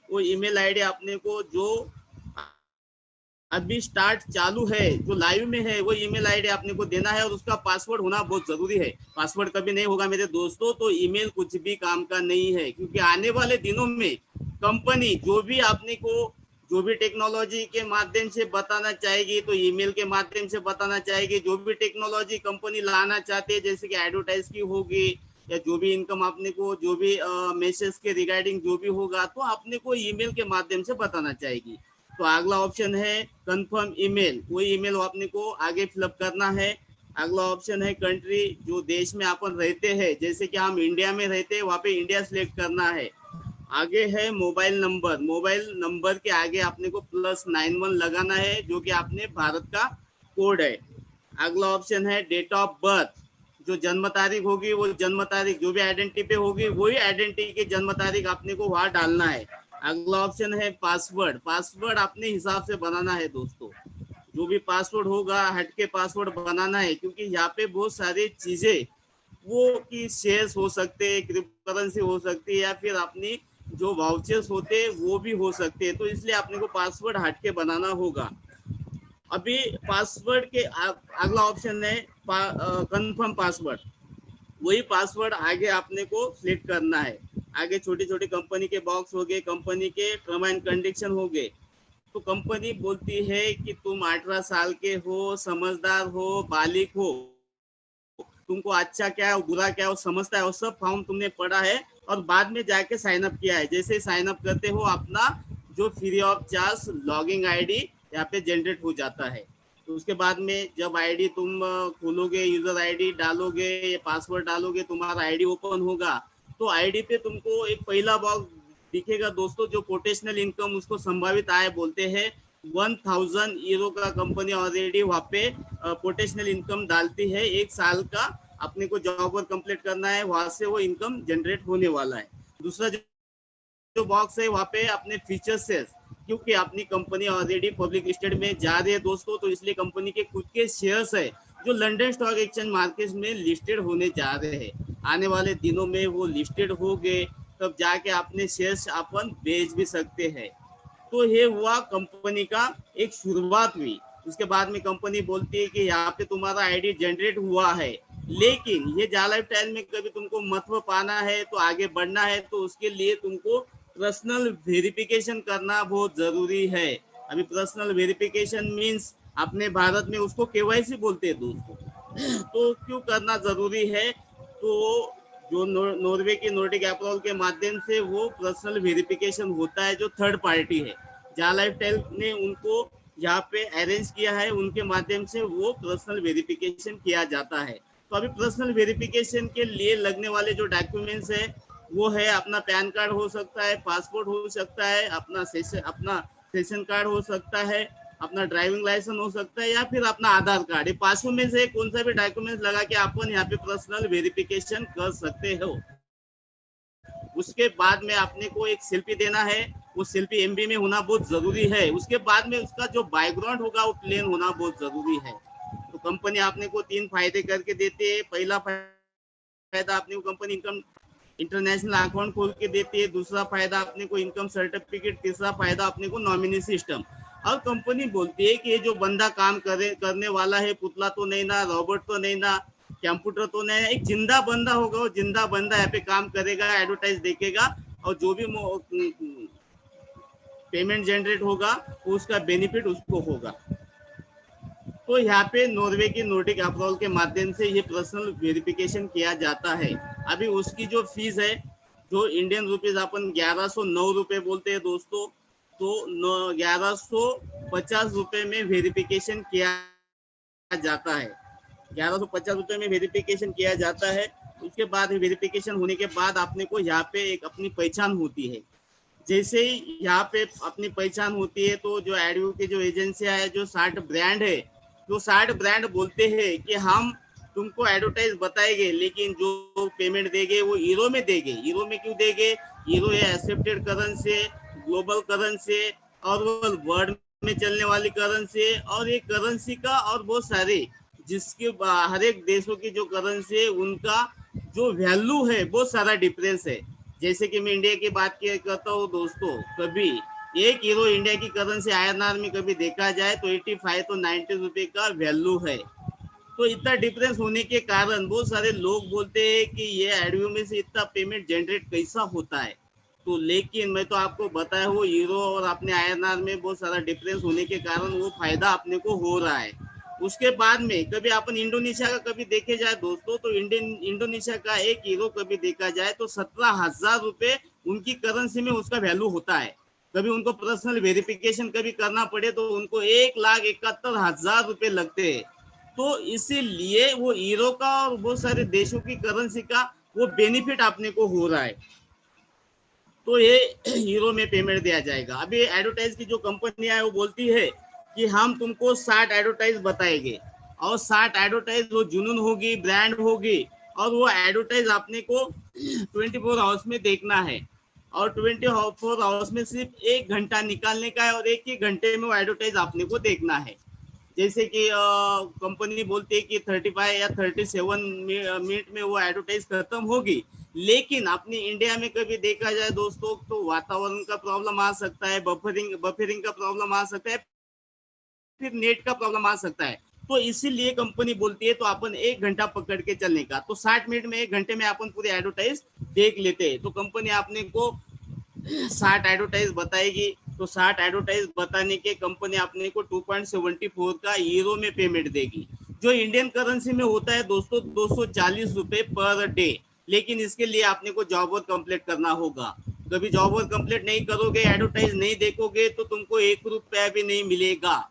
वो ईमेल आईडी अपने को जो अभी स्टार्ट चालू है, जो लाइव में है, वो ईमेल आईडी आपने को देना है, और उसका पासवर्ड होना बहुत जरूरी है। पासवर्ड कभी नहीं होगा मेरे दोस्तों तो ईमेल कुछ भी काम का नहीं है, क्योंकि आने वाले दिनों में कंपनी जो भी आपने को जो भी टेक्नोलॉजी के माध्यम से बताना चाहेगी तो ईमेल के माध्यम से बताना चाहेगी। जो भी टेक्नोलॉजी कंपनी लाना चाहती है जैसे कि एडवर्टाइज की होगी या जो भी इनकम आपने को जो भी मैसेज के रिगार्डिंग जो भी होगा तो आपने को ईमेल के माध्यम से बताना चाहेगी। तो अगला ऑप्शन है कंफर्म ईमेल, वही ईमेल आपने को आगे फिलअप करना है। अगला ऑप्शन है कंट्री, जो देश में अपन रहते हैं, जैसे कि हम इंडिया में रहते हैं वहाँ पे इंडिया सिलेक्ट करना है। आगे है मोबाइल नंबर, मोबाइल नंबर के आगे आपने को +91 लगाना है जो कि आपने भारत का कोड है। अगला ऑप्शन है डेट ऑफ बर्थ, जो जन्म तारीख होगी वो जन्म तारीख, जो भी आइडेंटिटी पे होगी वही आइडेंटिटी की जन्म तारीख आपने को वहां डालना है। अगला ऑप्शन है पासवर्ड, पासवर्ड अपने हिसाब से बनाना है दोस्तों। जो भी पासवर्ड होगा हटके पासवर्ड बनाना है, क्योंकि यहाँ पे बहुत सारी चीजें वो कि शेयर्स हो सकते हैं, क्रिप्टो करेंसी हो सकती है, या फिर अपनी जो वाउचर्स होते हैं वो भी हो सकते हैं। तो इसलिए अपने को पासवर्ड हटके बनाना होगा। अभी पासवर्ड के अगला ऑप्शन है कंफर्म पासवर्ड, वही पासवर्ड आगे आपने को सिलेक्ट करना है। आगे छोटी छोटी कंपनी के बॉक्स हो गए, कंपनी के टर्म एंड कंडीशन हो गए। तो कंपनी बोलती है कि तुम 18 साल के हो, समझदार हो, बालिग हो, तुमको अच्छा क्या है बुरा क्या है वो समझता है, वो सब फॉर्म तुमने पढ़ा है और बाद में जाके साइन अप किया है। जैसे साइन अप करते हो अपना जो free of charge logging ID यहाँ पे जनरेट हो जाता है। तो उसके बाद में जब आईडी तुम खोलोगे, यूजर आईडी डालोगे, ये पासवर्ड डालोगे, तुम्हारा आईडी ओपन होगा। तो आईडी पे तुमको एक पहला बॉक्स दिखेगा दोस्तों, जो पोटेंशियल इनकम उसको संभावित आय बोलते हैं। 1000 यूरो का कंपनी ऑलरेडी वहाँ पे पोटेंशियल इनकम डालती है। एक साल का अपने को जॉब वर्क कंप्लीट करना है, वहां से वो इनकम जनरेट होने वाला है। दूसरा जो बॉक्स है वहाँ पे अपने फीचर्स है, क्योंकि अपनी कंपनी ऑलरेडी पब्लिक लिस्टेड में जा रही है दोस्तों, तो इसलिए कंपनी के खुद के शेयर्स है जो लंदन स्टॉक एक्सचेंज मार्केट में लिस्टेड होने जा रहे हैं। आने वाले दिनों में वो लिस्टेड हो गए तब जाके अपने शेयर्स अपन बेच भी सकते हैं। तो ये हुआ कंपनी का एक शुरुआत हुई। उसके बाद में कंपनी बोलती है कि यहाँ पे तुम्हारा आईडी जनरेट हुआ है, लेकिन ये जाला लाइफस्टाइल में कभी तुमको महत्व पाना है तो आगे बढ़ना है, तो उसके लिए तुमको पर्सनल वेरिफिकेशन करना बहुत जरूरी है। अभी पर्सनल वेरिफिकेशन मीन्स अपने भारत में उसको केवाईसी बोलते हैं दोस्तों। तो क्यों करना जरूरी है, तो जो नॉर्वे की नॉर्डिक अप्रूवल के माध्यम से वो पर्सनल वेरिफिकेशन होता है, जो थर्ड पार्टी है जाला लाइफस्टाइल ने उनको यहाँ पे अरेंज किया है, उनके माध्यम से वो पर्सनल वेरिफिकेशन किया जाता है। तो अभी पर्सनल वेरिफिकेशन के लिए लगने वाले जो डॉक्यूमेंट्स है वो है अपना पैन कार्ड हो सकता है, पासपोर्ट हो सकता है, अपना सेशन कार्ड हो सकता है, अपना ड्राइविंग लाइसेंस हो सकता है, या फिर अपना आधार कार्ड। ये पांचों में से कौन सा भी डॉक्यूमेंट लगा के अपन यहाँ पे पर्सनल वेरिफिकेशन कर सकते हो। उसके बाद में आपने को एक सेल्फी देना है, वो सेल्फी एमबी में होना बहुत जरूरी है। उसके बाद में उसका जो बैकग्राउंड होगा वो प्लेन होना बहुत जरूरी है। तो कंपनी आपने को 3 फायदे करके देती है। पहला फायदा आपने को कंपनी इनकम इंटरनेशनल अकाउंट खोल के देती है, दूसरा फायदा अपने को इनकम सर्टिफिकेट, तीसरा फायदा अपने को नॉमिनी सिस्टम। और कंपनी बोलती है कि ये जो बंदा काम करने वाला है, पुतला तो नहीं ना, रोबोट तो नहीं ना, कंप्यूटर तो नहीं, एक जिंदा बंदा होगा, वो जिंदा बंदा यहाँ पे काम करेगा, एडवर्टाइज देखेगा, और जो भी पेमेंट जनरेट होगा उसका बेनिफिट उसको होगा। तो यहाँ पे नॉर्वे की नॉर्डिक अप्रूवल के माध्यम से ये पर्सनल वेरिफिकेशन किया जाता है। अभी उसकी जो फीस है, जो इंडियन रुपीज अपन 1109 रुपए बोलते हैं दोस्तों, तो 1150 रुपए में वेरिफिकेशन किया जाता है। 1150 रुपए में वेरिफिकेशन किया जाता है। उसके बाद वेरिफिकेशन होने के बाद आपने को यहाँ पे एक अपनी पहचान होती है। जैसे ही यहाँ पे अपनी पहचान होती है, तो जो एडवो की जो एजेंसियां है, जो 60 ब्रांड है, तो 60 ब्रांड बोलते हैं कि हम तुमको एडवर्टाइज बताएंगे, लेकिन जो पेमेंट देंगे वो यूरो में देंगे। यूरो में क्यों देंगे? यूरो है एक्सेप्टेड करेंसी, ग्लोबल करेंसी और वर्ल्ड में चलने वाली करेंसी, और ये करेंसी का और बहुत सारे जिसके हर एक देशों की जो करेंसी है उनका जो वैल्यू है बहुत सारा डिफरेंस है। जैसे कि मैं इंडिया की बात करता हूँ दोस्तों, कभी 1 यूरो इंडिया की करेंसी INR में कभी देखा जाए तो 85 तो 90 रुपए का वैल्यू है। तो इतना डिफरेंस होने के कारण बहुत सारे लोग बोलते हैं कि ये एडव्यू में से इतना पेमेंट जनरेट कैसा होता है। तो लेकिन मैं तो आपको बताया वो यूरो और अपने INR में बहुत सारा डिफरेंस होने के कारण वो फायदा अपने को हो रहा है। उसके बाद में कभी अपन इंडोनेशिया का कभी देखे जाए दोस्तों, तो इंडोनेशिया का एक हीरो कभी देखा जाए तो 17,000 रुपए उनकी करेंसी में उसका वैल्यू होता है। कभी उनको पर्सनल वेरिफिकेशन कभी करना पड़े तो उनको 1,71,000 रुपए लगते हैं। तो इसीलिए वो हीरो का और बहुत सारे देशों की करेंसी का वो बेनिफिट आपने को हो रहा है। तो ये हीरो में पेमेंट दिया जाएगा। अभी एडवर्टाइज की जो कंपनियां है वो बोलती है कि हम तुमको 60 एडवर्टाइज बताएंगे और 60 एडवर्टाइज वो जुनून होगी, ब्रांड होगी और वो एडवर्टाइज आपने को 24 आवर्स में देखना है और 24 आवर्स में सिर्फ 1 घंटा निकालने का है और 1 घंटे में वो एडवर्टाइज आपने को देखना है। जैसे कि कंपनी बोलती है कि 35 या 37 मिनट में वो एडवर्टाइज खत्म होगी, लेकिन अपनी इंडिया में कभी देखा जाए दोस्तों तो वातावरण का प्रॉब्लम आ सकता है, बफरिंग का प्रॉब्लम आ सकता है, फिर नेट का प्रॉब्लम आ सकता है। तो इसीलिए कंपनी बोलती है तो अपन 1 घंटा पकड़ के चलने का, तो 60 मिनट में 1 घंटे में अपन पूरे एडवर्टाइज देख लेते हैं। तो कंपनी आपने को 60 एडवर्टाइज बताएगी, तो 60 एडवर्टाइज बताने के कंपनी आपने को 2.74 का यूरो में पेमेंट देगी, जो इंडियन करेंसी में होता है दोस्तों 240 रुपए पर डे। लेकिन इसके लिए आपने को जॉब वर्क कंप्लीट करना होगा। कभी जॉब वर्क कंप्लीट नहीं करोगे, एडवर्टाइज नहीं देखोगे तो तुमको 1 रुपया भी नहीं मिलेगा।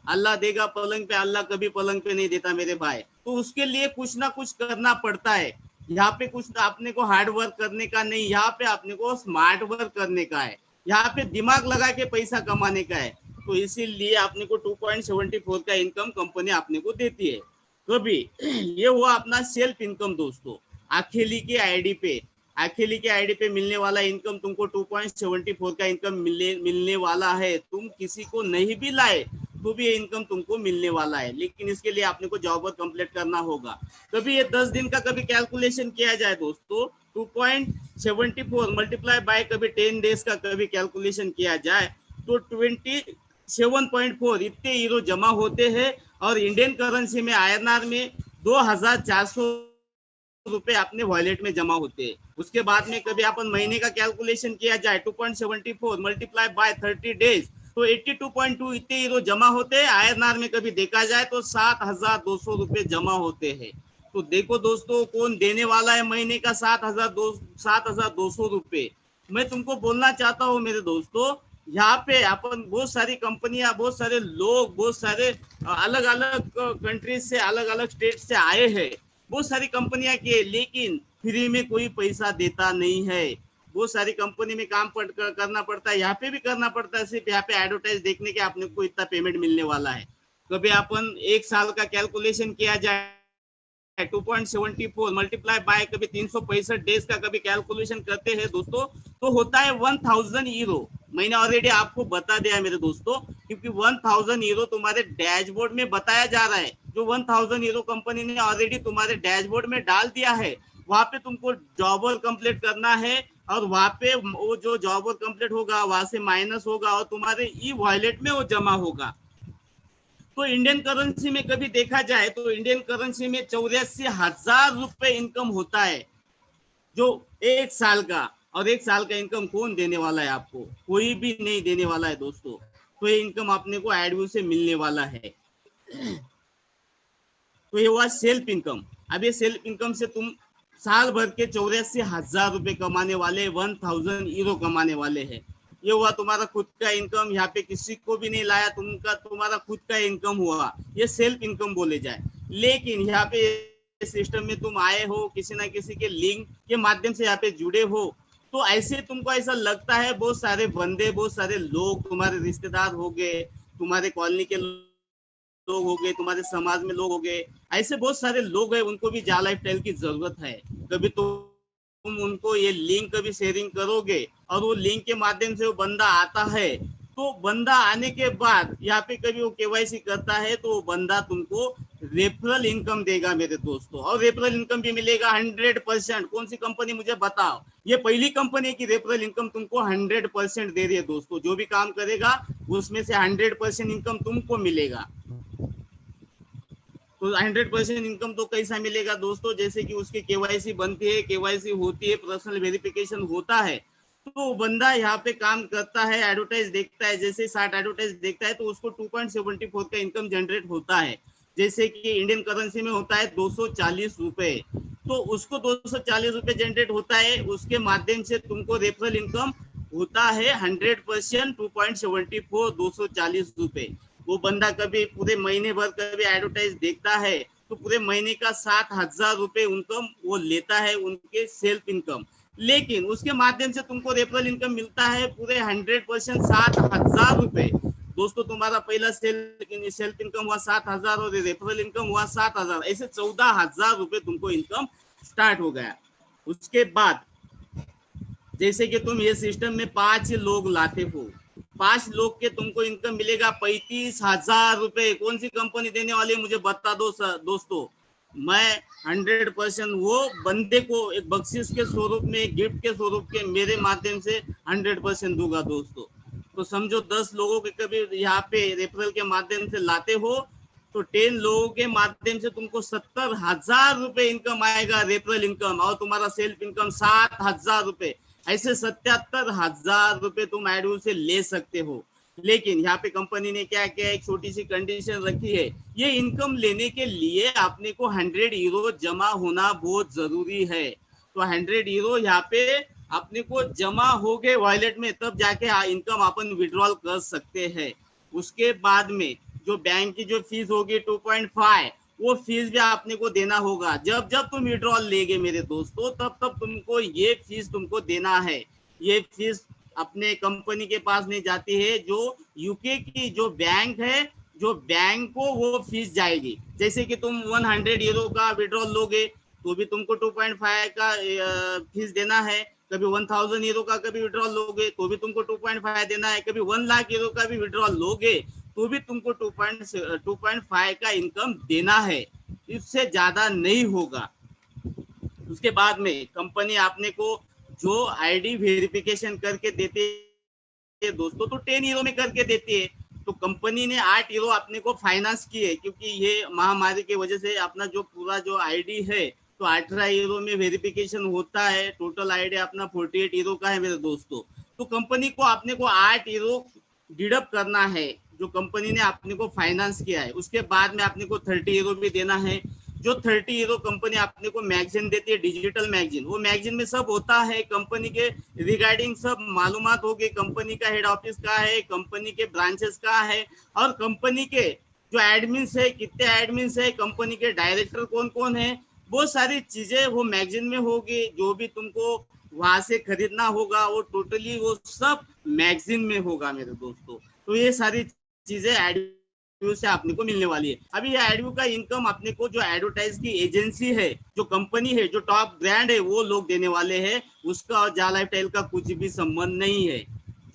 अल्लाह देगा पलंग पे, अल्लाह कभी पलंग पे नहीं देता मेरे भाई। तो उसके लिए कुछ ना कुछ करना पड़ता है। यहाँ पे कुछ आपने को हार्ड वर्क करने का नहीं, यहाँ पे आपने को स्मार्ट वर्क करने का है, यहाँ पे दिमाग लगा के पैसा कमाने का है। तो इसीलिए आपने को 2.74 का इनकम कंपनी आपने को देती है। कभी ये हुआ अपना सेल्फ इनकम दोस्तों। अकेली के आईडी पे मिलने वाला इनकम तुमको 2.74 का इनकम मिलने वाला है। तुम किसी को नहीं भी लाए तो भी ये इनकम तुमको मिलने वाला है, लेकिन इसके लिए आपने को जॉब वर्क कंप्लीट करना होगा। कभी ये 10 दिन का कभी कैलकुलेशन किया जाए दोस्तों, 2.74 मल्टीप्लाई बाय कभी 10 डेज का कभी कैलकुलेशन किया जाए तो 27.4 इतने हीरो जमा होते हैं और इंडियन करेंसी में INR में 2,400 रुपए अपने वॉलेट में जमा होते हैं। उसके बाद में कभी अपन महीने का कैलकुलेशन किया जाए 2.74 मल्टीप्लाई बाय 30 डेज तो 82.2 इतने हीरो जमा होते हैं। INR में कभी देखा जाए तो 7,200 रुपए जमा होते हैं। तो देखो दोस्तों कौन देने वाला है महीने का 7,200 रुपए। मैं तुमको बोलना चाहता हूँ मेरे दोस्तों, यहाँ पे अपन बहुत सारी कंपनियां, बहुत सारे लोग, बहुत सारे अलग अलग कंट्रीज से, अलग अलग स्टेट से आए हैं, बहुत सारी कंपनियां की, लेकिन फ्री में कोई पैसा देता नहीं है। बहुत सारी कंपनी में काम करना पड़ता है, यहाँ पे भी करना पड़ता है। सिर्फ यहाँ पे एडवर्टाइज देखने के आपने को इतना पेमेंट मिलने वाला है। कभी अपन 1 साल का कैलकुलेशन किया जाए 2.74 मल्टीप्लाई बाय कभी 365 डेज का कभी कैलकुलेशन करते हैं दोस्तों तो होता है 1000 यूरो। मैंने ऑलरेडी आपको बता दिया मेरे दोस्तों, क्योंकि 1000 यूरो तुम्हारे डैशबोर्ड में बताया जा रहा है। जो 1000 यूरो कंपनी ने ऑलरेडी तुम्हारे डैशबोर्ड में डाल दिया है, वहां पे तुमको जॉब वर्क कंप्लीट करना है और वहां पे वो जो जॉब वर्क कंप्लीट होगा वहां से माइनस होगा और तुम्हारे ई वॉलेट में वो जमा होगा। तो इंडियन करेंसी में कभी देखा जाए तो इंडियन करेंसी में 84,000 रुपए इनकम होता है जो 1 साल का। और 1 साल का इनकम कौन देने वाला है आपको? कोई भी नहीं देने वाला है दोस्तों। तो ये इनकम अपने को एडव्यू से मिलने वाला है। तो ये हुआ सेल्फ इनकम। अब ये सेल्फ इनकम से तुम साल भर के 84,000 रुपए कमाने वाले, 1000 यूरो कमाने वाले हैं। ये हुआ तुम्हारा खुद का इनकम, यहाँ पे किसी को भी नहीं लाया, तुम्हारा खुद का इनकम हुआ, ये सेल्फ इनकम बोले जाए। लेकिन यहाँ पे सिस्टम में तुम आए हो, किसी ना किसी के लिंक के माध्यम से यहाँ पे जुड़े हो, तो ऐसे तुमको ऐसा लगता है बहुत सारे बंदे, बहुत सारे लोग तुम्हारे रिश्तेदार हो गए, तुम्हारे कॉलोनी के लोग हो गए, तुम्हारे समाज में लोग हो गए, ऐसे बहुत सारे लोग हैं, उनको भी जा लाइफस्टाइल की जरूरत है। कभी तुम उनको ये लिंक कभी शेयरिंग करोगे और वो लिंक के माध्यम से वो बंदा आता है, तो बंदा आने के बाद यहाँ पे कभी वो केवाईसी करता है तो वो बंदा तुमको रेफरल इनकम देगा मेरे दोस्तों। और रेफरल इनकम भी मिलेगा 100%। कौन सी कंपनी मुझे बताओ? ये पहली कंपनी है कि रेफरल इनकम तुमको 100% दे रही है दोस्तों। जो भी काम करेगा उसमें से 100% इनकम तुमको मिलेगा। तो 100% इनकम तो कैसा मिलेगा दोस्तों? जैसे कि उसकी केवाईसी बनती है, केवाईसी होती है, पर्सनल वेरिफिकेशन होता है, तो बंदा यहाँ पे काम करता है, एडवर्टाइज देखता है, जैसे 60 एडवर्टाइज देखता है तो उसको 2.74 का इनकम जनरेट होता है। जैसे कि इंडियन करेंसी में होता है 240 रुपए, तो उसको 240 रुपए जनरेट होता है, उसके माध्यम से तुमको रेफरल इनकम होता है 100%, 2.74, 240 रुपए। वो बंदा कभी पूरे महीने भर कभी एडवर्टाइज देखता है तो पूरे महीने का 7,000 रुपए इनकम वो लेता है, उनके सेल्फ इनकम। लेकिन उसके माध्यम से तुमको रेफरल इनकम मिलता है पूरे 100% 7,000 रुपए। दोस्तों तुम्हारा पहला सेल्फ इनकम हुआ 7,000 और रेफरल इनकम हुआ 7,000, ऐसे 14,000 रुपए तुमको इनकम स्टार्ट हो गया। उसके बाद जैसे कि तुम ये सिस्टम में 5 लोग लाते हो, 5 लोग के तुमको इनकम मिलेगा 35,000 रुपए। कौन सी कंपनी देने वाली है मुझे बता दो दोस्तों। मैं 100% वो बंदे को एक बख्शिश के स्वरूप में, गिफ्ट के स्वरूप के मेरे माध्यम से 100% दूंगा दोस्तों। तो समझो 10 लोगों के कभी यहाँ पे रेफरल के माध्यम से लाते हो तो 10 लोगों के माध्यम से तुमको 70,000 रुपए इनकम आएगा, रेफरल इनकम, और तुम्हारा सेल्फ इनकम 7,000 रुपए। ऐसे 77,000 रुपए तुम एडवू से ले सकते हो। लेकिन यहाँ पे कंपनी ने क्या किया, एक छोटी सी कंडीशन रखी है। ये इनकम लेने के लिए आपने को 100 यूरो जमा होना बहुत जरूरी है। तो 100 यूरो यहाँ पे अपने को जमा हो गए वॉलेट में, तब जाके इनकम अपन विड्रॉल कर सकते हैं। उसके बाद में जो बैंक की जो फीस होगी 2.5, वो फीस भी आपने को देना होगा। जब जब तुम विड्रॉल लेगे मेरे दोस्तों, तब तब तुमको ये फीस तुमको देना है। ये फीस अपने कंपनी के पास नहीं जाती है, जो यूके की जो बैंक है, जो बैंक को वो फीस जाएगी। जैसे कि तुम 100 यूरो का विड्रॉल लोगे तो भी तुमको 2.5 का फीस देना है। कभी 1000 यूरो का कभी विड्रॉल लोगे तो भी तुमको 2.5 देना है। कभी 1 लाख यूरो का भी विड्रॉल लोगे तो भी तुमको 2.5 का इनकम देना है, इससे ज्यादा नहीं होगा। उसके बाद में कंपनी आपने को जो आईडी वेरिफिकेशन करके देते है दोस्तों, तो 10 यूरो में करके देती है। तो कंपनी ने 8 यूरो अपने को फाइनेंस की है, क्योंकि ये महामारी की वजह से अपना जो पूरा जो आईडी है तो 18 यूरो में वेरिफिकेशन होता है। टोटल आईडी अपना 48 यूरो का है मेरे दोस्तों। तो कंपनी को अपने को 8 यूरो डिडक्ट करना है जो कंपनी ने अपने को फाइनेंस किया है। उसके बाद में अपने को 30 यूरो भी देना है। जो 30 यूरो कंपनी अपने को मैगजीन देती है, डिजिटल मैगजीन। वो मैगजीन में सब होता है, कंपनी के रिगार्डिंग सब मालूमात होगी, कंपनी का हेड ऑफिस का है, कंपनी के ब्रांचेस का है, और कंपनी के जो एडमिन्स है, कितने एडमिन्स है, कंपनी के डायरेक्टर कौन कौन है, बहुत सारी चीजें वो मैगजीन में होगी। जो भी तुमको वहां से खरीदना होगा वो टोटली वो सब मैगजीन में होगा मेरे दोस्तों। तो ये सारी चीजें एडव्यू से आपने को मिलने वाली है। अभी ये एडव्यू का इनकम अपने को जो एडवर्टाइज की एजेंसी है, जो कंपनी है, जो टॉप ब्रांड है, वो लोग देने वाले हैं। उसका और जा लाइफस्टाइल का कुछ भी संबंध नहीं है।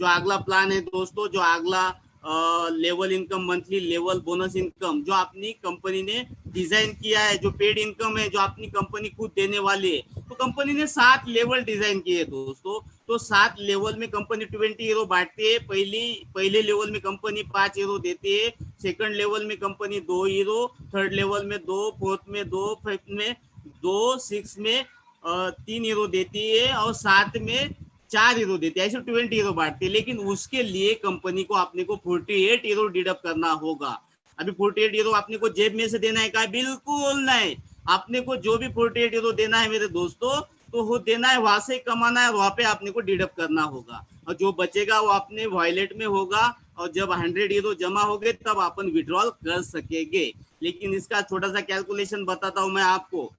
जो अगला प्लान है दोस्तों, जो अगला level income, monthly level bonus income जो अपनी कंपनी ने डिजाइन किया है, जो पेड इनकम है, जो अपनी कंपनी खुद देने वाली है। तो कंपनी ने 7 लेवल डिजाइन किए दोस्तों। तो 7 लेवल में कंपनी 20 यूरो बांटती है। पहले लेवल में कंपनी 5 यूरो देती है, सेकंड लेवल में कंपनी 2 यूरो, थर्ड लेवल में 2, फोर्थ में 2, फिफ्थ में 2, 6 में 3 यूरो देती है, और 7 में 4 यूरो देती है। ऐसे 20 यूरो बांटती है। लेकिन उसके लिए कंपनी को अपने को 48 यूरो डिडक्ट करना होगा। अभी 48 यूरो अपने को जेब में से देना है क्या? बिल्कुल नहीं। आपने को जो भी 48 यूरो देना है मेरे दोस्तों, तो वो देना है, वहां से कमाना है, वहां पे आपने को डिडक्ट करना होगा, और जो बचेगा वो अपने वॉलेट में होगा। और जब 100 यूरो जमा हो गए तब अपन विड्रॉल कर सकेंगे। लेकिन इसका छोटा सा कैलकुलेशन बताता हूं मैं आपको।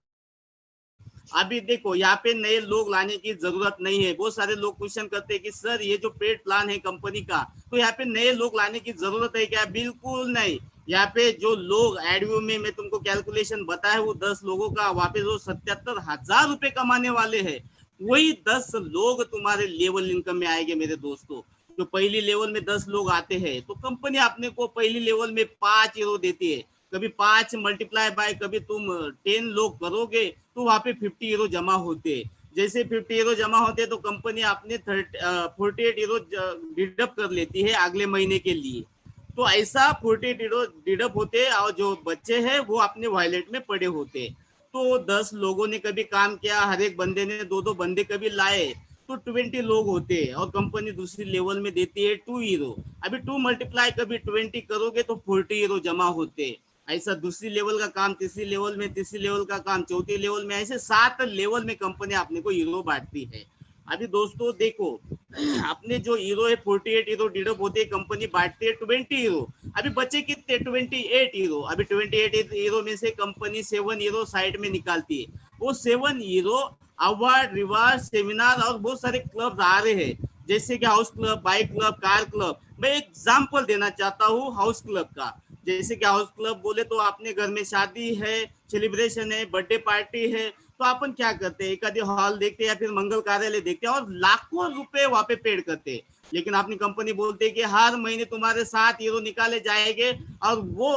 अभी देखो यहाँ पे नए लोग लाने की जरूरत नहीं है। बहुत सारे लोग क्वेश्चन करते हैं कि सर ये जो पेड प्लान है कंपनी का, तो यहाँ पे नए लोग लाने की जरूरत है क्या? बिल्कुल नहीं। यहाँ पे जो लोग एडव्यू में मैं तुमको कैलकुलेशन बताया, वो 10 लोगों का, वहाँ पे जो 77,000 रुपए कमाने वाले हैं, वही 10 लोग तुम्हारे लेवल इनकम में आएंगे मेरे दोस्तों। जो पहली लेवल में 10 लोग आते हैं, तो कंपनी अपने को पहली लेवल में 5 यूरो देती है। कभी 5 मल्टीप्लाई बाय कभी तुम 10 लोग करोगे तो वहां पे 50 यूरो जमा होते। जैसे 50 यूरो जमा होते तो कंपनी अपने 48 यूरो डिडक्ट कर लेती है अगले महीने के लिए। तो ऐसा 48 यूरो डिडक्ट होते, और जो बच्चे हैं वो अपने वॉलेट में पड़े होते। तो 10 लोगों ने कभी काम किया, हर एक बंदे ने 2-2 बंदे कभी लाए, तो 20 लोग होते हैं और कंपनी दूसरी लेवल में देती है 2 हीरो। अभी 2 मल्टीप्लाई कभी 20 करोगे तो 40 हीरो जमा होते हैं। ऐसा दूसरी लेवल का काम तीसरी लेवल में, तीसरी लेवल का काम चौथी लेवल में, ऐसे 7 लेवल में कंपनी अपने को हीरो बांटती है। अभी दोस्तों देखो, अपने जो हीरो है 48 हीरो डिडप होते हैं, कंपनी बांटती है 20 हीरो। अभी बचे कितने? 28 हीरो। अभी 28 हीरो में से कंपनी 7 हीरो साइड में निकालती है। वो 7 हीरो अवार्ड, रिवार्ड, सेमिनार और बहुत सारे क्लब आ रहे हैं, जैसे कि house club, bike club, car club. मैं एग्जाम्पल देना चाहता हूँ हाउस क्लब का। जैसे कि हाउस क्लब बोले तो अपने घर में शादी है, सेलिब्रेशन है, बर्थडे पार्टी है, तो अपन क्या करते हैं, एक आधे हॉल देखते हैं या फिर मंगल कार्यालय देखते हैं और लाखों रुपए वहां पे पेड करते हैं। लेकिन अपनी कंपनी बोलते है कि हर महीने तुम्हारे 7 हीरो निकाले जाएंगे और वो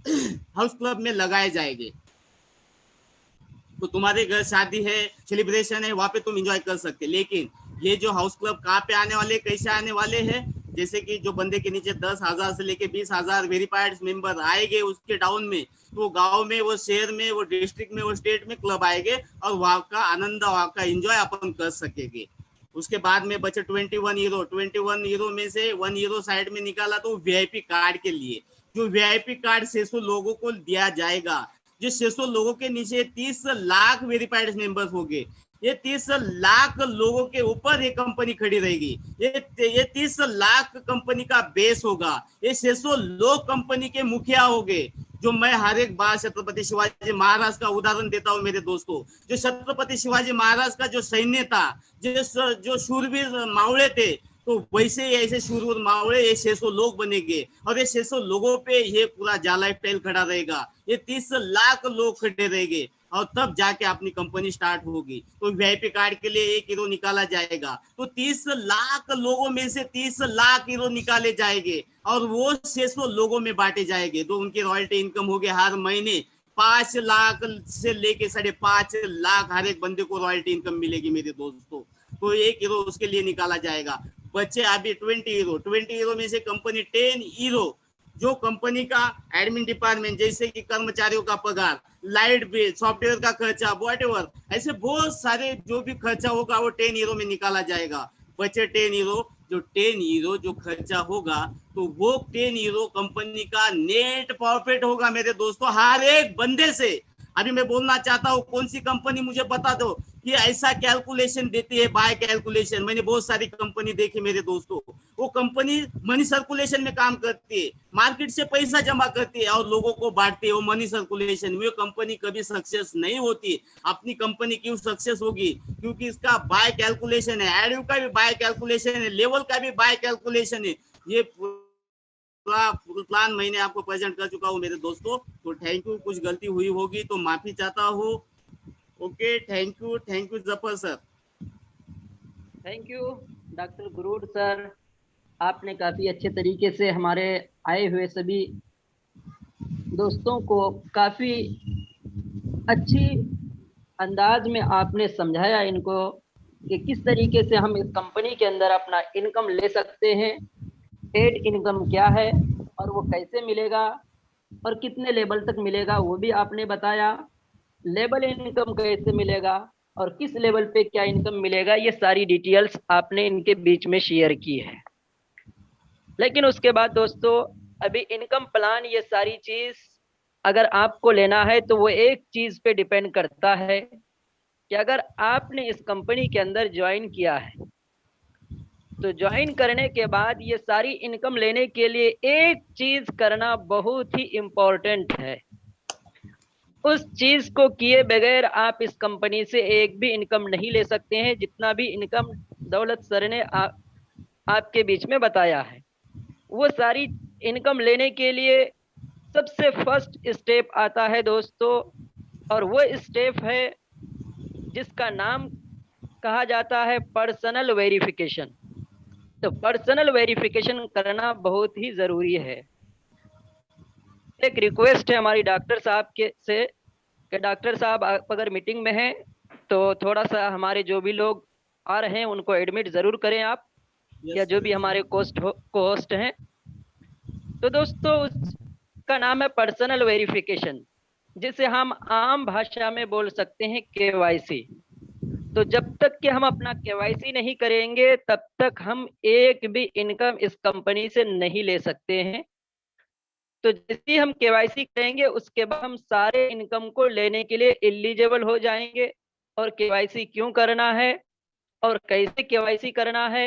हाउस क्लब में लगाए जाएंगे। तो तुम्हारे घर शादी है, सेलिब्रेशन है, वहां पे तुम एंजॉय कर सकते। लेकिन ये जो हाउस क्लब कहाँ पे आने वाले, कैसे आने वाले हैं? जैसे कि जो बंदे के नीचे 10,000 से लेके 20,000 वेरीफाइड मेंबर आएंगे उसके डाउन में, तो गांव में, वो शहर में, वो डिस्ट्रिक्ट में, वो स्टेट में क्लब आएंगे और वहां का आनंद, वहां का एंजॉय अपन कर सकेंगे। उसके बाद में बचे 21 हीरो। 21 हीरो में से 1 हीरो साइड में निकाला तो वीआईपी कार्ड के लिए, जो वीआईपी कार्ड 600 लोगों को दिया जाएगा। जो 600 लोगों के नीचे 30 लाख वेरीफाइड मेंबर्स होंगे। ये 30 लाख लोगों के ऊपर ये कंपनी खड़ी रहेगी। ये 30 लाख कंपनी का बेस होगा। ये 600 लोग कंपनी के मुखिया होंगे। जो मैं हर एक बार छत्रपति शिवाजी महाराज का उदाहरण देता हूँ मेरे दोस्तों। जो छत्रपति शिवाजी महाराज का जो सैन्य था, जो शूरवीर मावड़े थे, तो वैसे ही ऐसे शूरवीर मावड़े ये 600 लोग बनेंगे और ये 600 लोगों पे ये पूरा जाला स्टाइल खड़ा रहेगा। ये 30 लाख लोग खड़े रहेंगे और तब जाके अपनी कंपनी स्टार्ट होगी। तो वीआईपी कार्ड के लिए 1 हीरो निकाला जाएगा, तो 30 लाख लोगों में से 30 लाख हीरो निकाले जाएंगे और वो 600 लोगों में बांटे जाएंगे। तो उनकी रॉयल्टी इनकम होगी हर महीने 5 लाख से लेके 5.5 लाख हर एक बंदे को रॉयल्टी इनकम मिलेगी मेरे दोस्तों। तो 1 हीरो उसके लिए निकाला जाएगा। बच्चे अभी 20 हीरो। 20 हीरो में से कंपनी 10 हीरो, जो कंपनी का एडमिन डिपार्टमेंट, जैसे कि कर्मचारियों का पगार, लाइट बिल, सॉफ्टवेयर का खर्चा, व्हाटएवर, ऐसे बहुत सारे जो भी खर्चा होगा वो 10 हीरो में निकाला जाएगा। बचे 10 हीरो। जो 10 हीरो जो खर्चा होगा, तो वो 10 हीरो कंपनी का नेट प्रॉफिट होगा मेरे दोस्तों, हर एक बंदे से। अभी मैं बोलना चाहता हूँ कौन सी कंपनी, मुझे बता दो कि ऐसा कैलकुलेशन देती है, बाय कैलकुलेशन। मैंने बहुत सारी कंपनी देखी मेरे दोस्तों। वो कंपनी मनी सर्कुलेशन में काम करती है, मार्केट से पैसा जमा करती है और लोगों को बांटती है, वो मनी सर्कुलेशन। वो कंपनी कभी सक्सेस नहीं होती। अपनी कंपनी क्यों सक्सेस होगी? क्योंकि इसका बाय कैलकुलेशन है, एडिव का भी बाय कैलकुलेशन है, लेवल का भी बाय कैलकुलेशन है। ये पूरा प्लान मैंने आपको प्रेजेंट कर चुका हूँ मेरे दोस्तों। तो थैंक यू। कुछ गलती हुई होगी तो माफी चाहता हूँ। Okay, thank you Zafar sir. Thank you doctor Gurur sir. आपने काफ़ी अच्छे तरीके से हमारे आए हुए सभी दोस्तों को काफ़ी अच्छी अंदाज में आपने समझाया इनको कि किस तरीके से हम इस कंपनी के अंदर अपना इनकम ले सकते हैं, पेड इनकम क्या है और वो कैसे मिलेगा और कितने लेवल तक मिलेगा वो भी आपने बताया। लेवल इनकम कैसे मिलेगा और किस लेवल पे क्या इनकम मिलेगा, ये सारी डिटेल्स आपने इनके बीच में शेयर की है। लेकिन उसके बाद दोस्तों, अभी इनकम प्लान, ये सारी चीज अगर आपको लेना है तो वो एक चीज पे डिपेंड करता है कि अगर आपने इस कंपनी के अंदर ज्वाइन किया है तो ज्वाइन करने के बाद ये सारी इनकम लेने के लिए एक चीज करना बहुत ही इम्पोर्टेंट है। उस चीज को किए बगैर आप इस कंपनी से एक भी इनकम नहीं ले सकते हैं, जितना भी इनकम दौलत सर ने आपके बीच में बताया है। वो सारी इनकम लेने के लिए सबसे फर्स्ट स्टेप आता है दोस्तों, और वो स्टेप है जिसका नाम कहा जाता है पर्सनल वेरिफिकेशन। तो पर्सनल वेरिफिकेशन करना बहुत ही जरूरी है। एक रिक्वेस्ट है हमारी डॉक्टर साहब के से कि डॉक्टर साहब आप अगर मीटिंग में हैं तो थोड़ा सा हमारे जो भी लोग आ रहे हैं उनको एडमिट जरूर करें आप, या जो भी हमारे कोस्ट हैं। तो दोस्तों उसका नाम है पर्सनल वेरिफिकेशन, जिसे हम आम भाषा में बोल सकते हैं KYC। तो जब तक कि हम अपना केवाईसी नहीं करेंगे तब तक हम एक भी इनकम इस कंपनी से नहीं ले सकते हैं। तो जैसे ही हम केवाईसी करेंगे उसके बाद हम सारे इनकम को लेने के लिए एलिजिबल हो जाएंगे। और केवाईसी क्यों करना है और कैसे केवाईसी करना है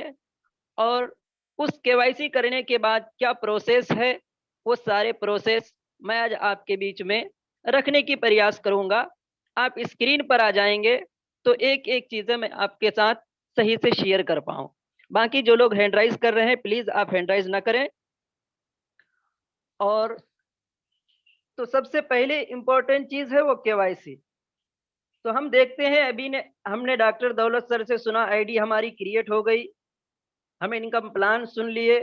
और उस केवाईसी करने के बाद क्या प्रोसेस है, वो सारे प्रोसेस मैं आज आपके बीच में रखने की प्रयास करूंगा। आप स्क्रीन पर आ जाएंगे तो एक एक चीजें मैं आपके साथ सही से शेयर कर पाऊं। बाकी जो लोग हैंड राइज कर रहे हैं प्लीज आप हैंड राइज ना करें। और तो सबसे पहले इंपॉर्टेंट चीज है वो केवाईसी। तो हम देखते हैं अभी ने हमने डॉक्टर दौलत सर से सुना, आईडी हमारी क्रिएट हो गई, हम इनकम प्लान सुन लिए।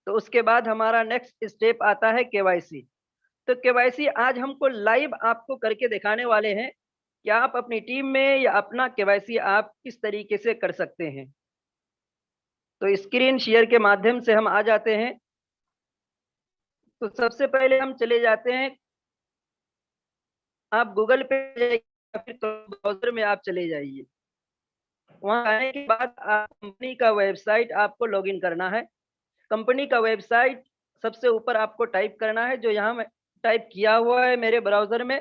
तो उसके बाद हमारा नेक्स्ट स्टेप आता है केवाईसी। तो केवाईसी आज हमको लाइव आपको करके दिखाने वाले हैं कि आप अपनी टीम में या अपना केवाईसी आप किस तरीके से कर सकते हैं। तो स्क्रीन शेयर के माध्यम से हम आ जाते हैं। तो सबसे पहले हम चले जाते हैं, आप गूगल पे जाइए या फिर ब्राउजर में आप चले जाइए। वहां आने के बाद आप कंपनी का वेबसाइट आपको लॉगिन करना है। कंपनी का वेबसाइट सबसे ऊपर आपको टाइप करना है, जो यहाँ टाइप किया हुआ है मेरे ब्राउजर में।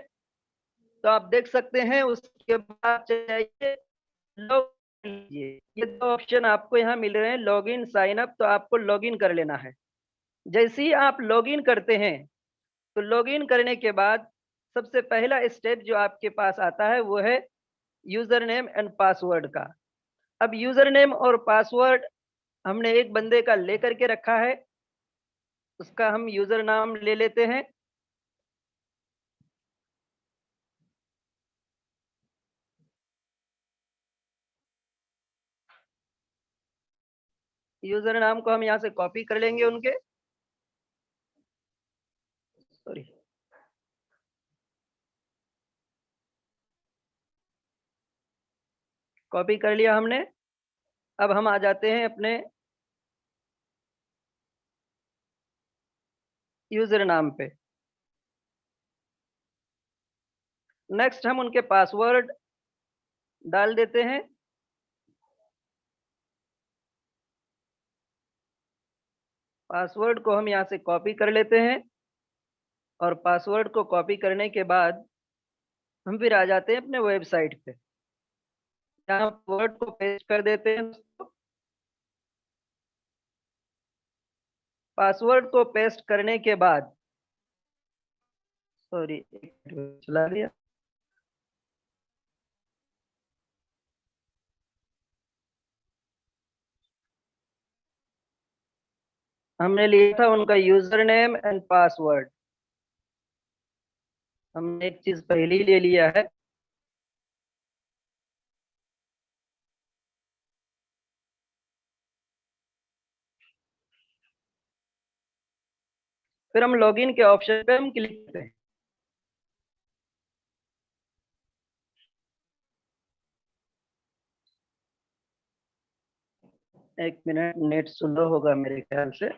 तो आप देख सकते हैं। उसके बाद चाहिए लॉगिन कीजिए। ये दो ऑप्शन आपको यहाँ मिल रहे हैं, लॉगिन साइन अप। तो आपको लॉगिन कर लेना है। जैसे ही आप लॉगिन करते हैं तो लॉगिन करने के बाद सबसे पहला स्टेप जो आपके पास आता है वो है यूजर नेम एंड पासवर्ड का। अब यूजर नेम और पासवर्ड हमने एक बंदे का लेकर के रखा है, उसका हम यूजर नाम ले लेते हैं। यूजर नाम को हम यहाँ से कॉपी कर लेंगे उनके, सॉरी, कॉपी कर लिया हमने। अब हम आ जाते हैं अपने यूजर नाम पे। नेक्स्ट हम उनके पासवर्ड डाल देते हैं। पासवर्ड को हम यहाँ से कॉपी कर लेते हैं और पासवर्ड को कॉपी करने के बाद हम फिर आ जाते हैं अपने वेबसाइट पे। यहाँ वर्ड को पेस्ट कर देते हैं। पासवर्ड को पेस्ट करने के बाद, सॉरी चला गया, हमने लिया था उनका यूजर नेम एंड पासवर्ड। हमने एक चीज पहले ही ले लिया है। फिर हम लॉगिन के ऑप्शन पे हम क्लिक करते हैं। एक मिनट, नेट स्लो होगा मेरे ख्याल से।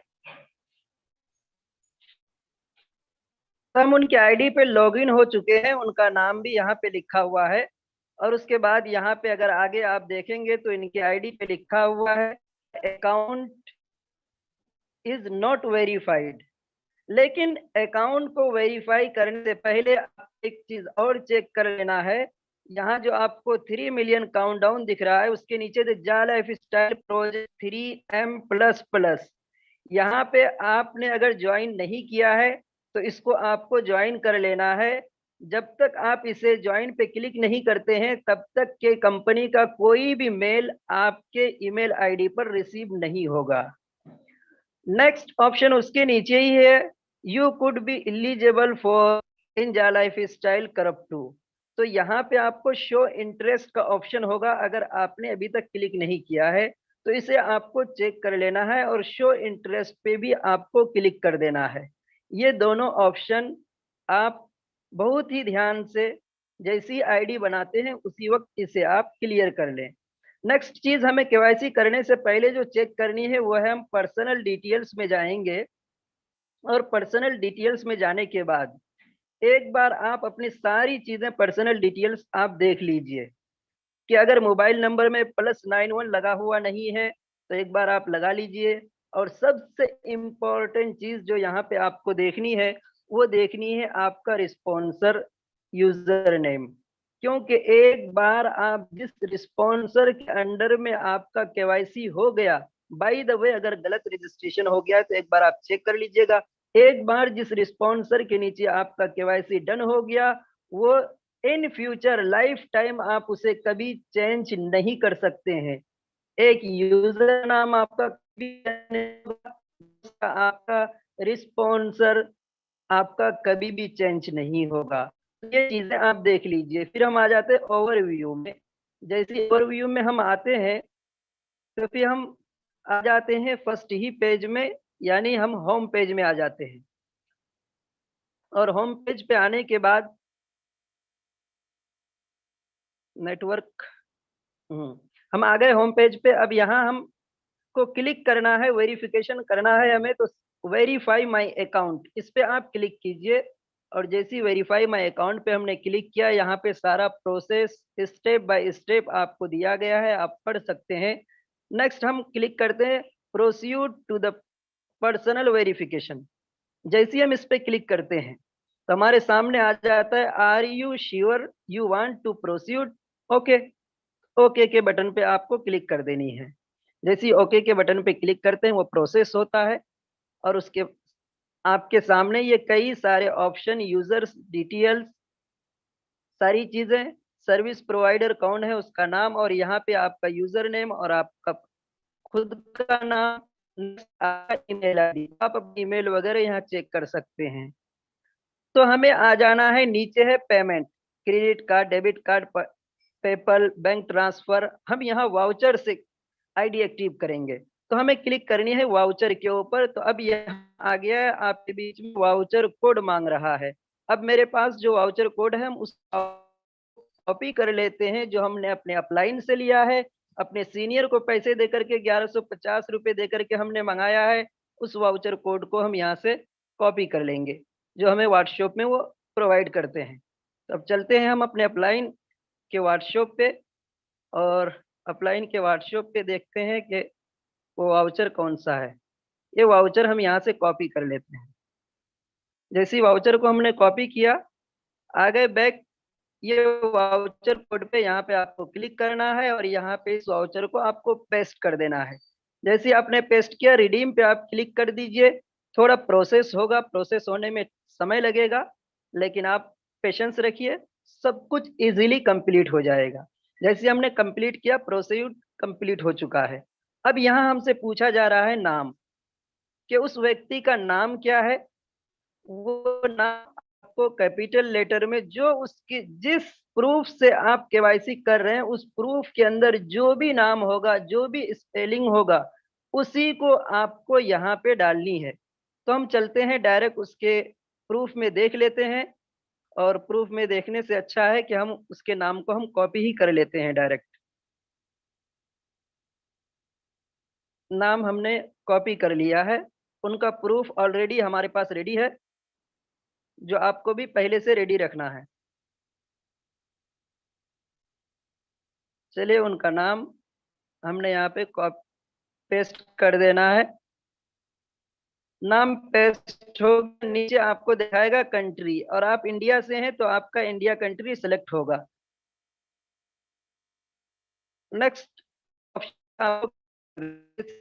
तो हम उनके आईडी पे लॉगिन हो चुके हैं, उनका नाम भी यहाँ पे लिखा हुआ है। और उसके बाद यहाँ पे अगर आगे आप देखेंगे तो इनके आईडी पे लिखा हुआ है अकाउंट इज नॉट वेरीफाइड। लेकिन अकाउंट को वेरीफाई करने से पहले एक चीज और चेक कर लेना है। यहाँ जो आपको 3 मिलियन काउंटडाउन दिख रहा है उसके नीचे से जा लाइफ स्टाइल प्रोजेक्ट 3M++, यहाँ पे आपने अगर ज्वाइन नहीं किया है तो इसको आपको ज्वाइन कर लेना है। जब तक आप इसे ज्वाइन पे क्लिक नहीं करते हैं तब तक के कंपनी का कोई भी मेल आपके ईमेल आईडी पर रिसीव नहीं होगा। नेक्स्ट ऑप्शन उसके नीचे ही है, you could be eligible for in जा लाइफ स्टाइल करप टू। तो यहाँ पे आपको शो इंटरेस्ट का ऑप्शन होगा। अगर आपने अभी तक क्लिक नहीं किया है तो इसे आपको चेक कर लेना है और शो इंटरेस्ट पे भी आपको क्लिक कर देना है। ये दोनों ऑप्शन आप बहुत ही ध्यान से जैसी आईडी बनाते हैं उसी वक्त इसे आप क्लियर कर लें। नेक्स्ट चीज हमें केवाईसी करने से पहले जो चेक करनी है वो है हम पर्सनल डिटेल्स में जाएंगे। और पर्सनल डिटेल्स में जाने के बाद एक बार आप अपनी सारी चीजें पर्सनल डिटेल्स आप देख लीजिए। कि अगर मोबाइल नंबर में +91 लगा हुआ नहीं है तो एक बार आप लगा लीजिए। और सबसे इम्पोर्टेंट चीज जो यहाँ पे आपको देखनी है, वो देखनी है आपका रिस्पॉन्सर यूजर नेम। क्योंकि एक बार आप जिस रिस्पॉन्सर के अंडर में आपका केवाईसी हो गया, बाय द वे अगर गलत रजिस्ट्रेशन हो गया तो एक बार आप चेक कर लीजिएगा। एक बार जिस रिस्पॉन्सर के नीचे आपका केवाईसी डन हो गया, वो इन फ्यूचर लाइफ टाइम आप उसे कभी चेंज नहीं कर सकते हैं। एक यूजर नाम आपका आपका रिस्पॉन्सर आपका कभी भी चेंज नहीं होगा। ये चीजें आप देख लीजिए। फिर हम आ जाते हैं ओवरव्यू में। जैसे ओवरव्यू में हम आते हैं तो फिर हम आ जाते हैं फर्स्ट ही पेज में, यानी हम होम पेज में आ जाते हैं। और होम पेज पे आने के बाद नेटवर्क हम आ गए होम पेज पे। अब यहाँ हम को क्लिक करना है, वेरिफिकेशन करना है हमें, तो वेरीफाई माय अकाउंट इस पे आप क्लिक कीजिए। और जैसे ही वेरीफाई माय अकाउंट पे हमने क्लिक किया, यहाँ पे सारा प्रोसेस स्टेप बाय स्टेप आपको दिया गया है, आप पढ़ सकते हैं। नेक्स्ट हम क्लिक करते हैं proceed to the personal verification. जैसे ही हम इस पे क्लिक करते हैं तो हमारे सामने आ जाता है are you sure you want to proceed. Okay, okay के बटन पे आपको क्लिक कर देनी है। जैसे ही ओके के बटन पे क्लिक करते हैं वो प्रोसेस होता है, और उसके आपके सामने ये कई सारे ऑप्शन, यूजर्स डिटेल्स, सारी चीजें, सर्विस प्रोवाइडर कौन है उसका नाम, और यहाँ पे आपका यूजर नेम और आपका खुद का नाम, ईमेल आईडी, आप अपनी ईमेल वगैरह यहाँ चेक कर सकते हैं। तो हमें आ जाना है, नीचे है payment, credit card, debit card, PayPal, bank transfer. हम यहाँ वाउचर से आईडी एक्टिव करेंगे, तो हमें क्लिक करनी है वाउचर के ऊपर। तो अब यहाँ आ गया है आपके बीच में वाउचर कोड मांग रहा है। अब मेरे पास जो वाउचर कोड है हम उस कॉपी कर लेते हैं, जो हमने अपने अपलाइन से लिया है, अपने सीनियर को पैसे दे करके 1150 रुपए दे करके हमने मंगाया है। उस वाउचर कोड को हम यहाँ से कॉपी कर लेंगे, जो हमें व्हाट्सएप में वो प्रोवाइड करते हैं। तो अब चलते हैं हम अपने अपलाइन के व्हाट्सएप पे, और अपलाइन के व्हाट्सएप पे देखते हैं कि वो वाउचर कौन सा है। ये वाउचर हम यहाँ से कॉपी कर लेते हैं। जैसे ही वाउचर को हमने कॉपी किया, आ गए बैक। ये वाउचर कोड पे यहाँ पे आपको क्लिक करना है, और यहाँ पे इस वाउचर को आपको पेस्ट कर देना है। जैसे ही आपने पेस्ट किया, रिडीम पे आप क्लिक कर दीजिए। थोड़ा प्रोसेस होगा, प्रोसेस होने में समय लगेगा, लेकिन आप पेशेंस रखिए, सब कुछ इजीली कंप्लीट हो जाएगा। जैसे हमने कंप्लीट किया, प्रोसीड कंप्लीट हो चुका है। अब यहाँ हमसे पूछा जा रहा है नाम, कि उस व्यक्ति का नाम क्या है। वो नाम आपको कैपिटल लेटर में, जो उसकी जिस प्रूफ से आप केवाईसी कर रहे हैं, उस प्रूफ के अंदर जो भी नाम होगा, जो भी स्पेलिंग होगा, उसी को आपको यहाँ पे डालनी है। तो हम चलते हैं डायरेक्ट उसके प्रूफ में देख लेते हैं, और प्रूफ में देखने से अच्छा है कि हम उसके नाम को हम कॉपी ही कर लेते हैं डायरेक्ट। नाम हमने कॉपी कर लिया है, उनका प्रूफ ऑलरेडी हमारे पास रेडी है, जो आपको भी पहले से रेडी रखना है। चलिए, उनका नाम हमने यहाँ पे पेस्ट कर देना है। नाम पेस्ट हो, नीचे आपको दिखाएगा कंट्री, और आप इंडिया से हैं तो आपका इंडिया कंट्री सिलेक्ट होगा। नेक्स्ट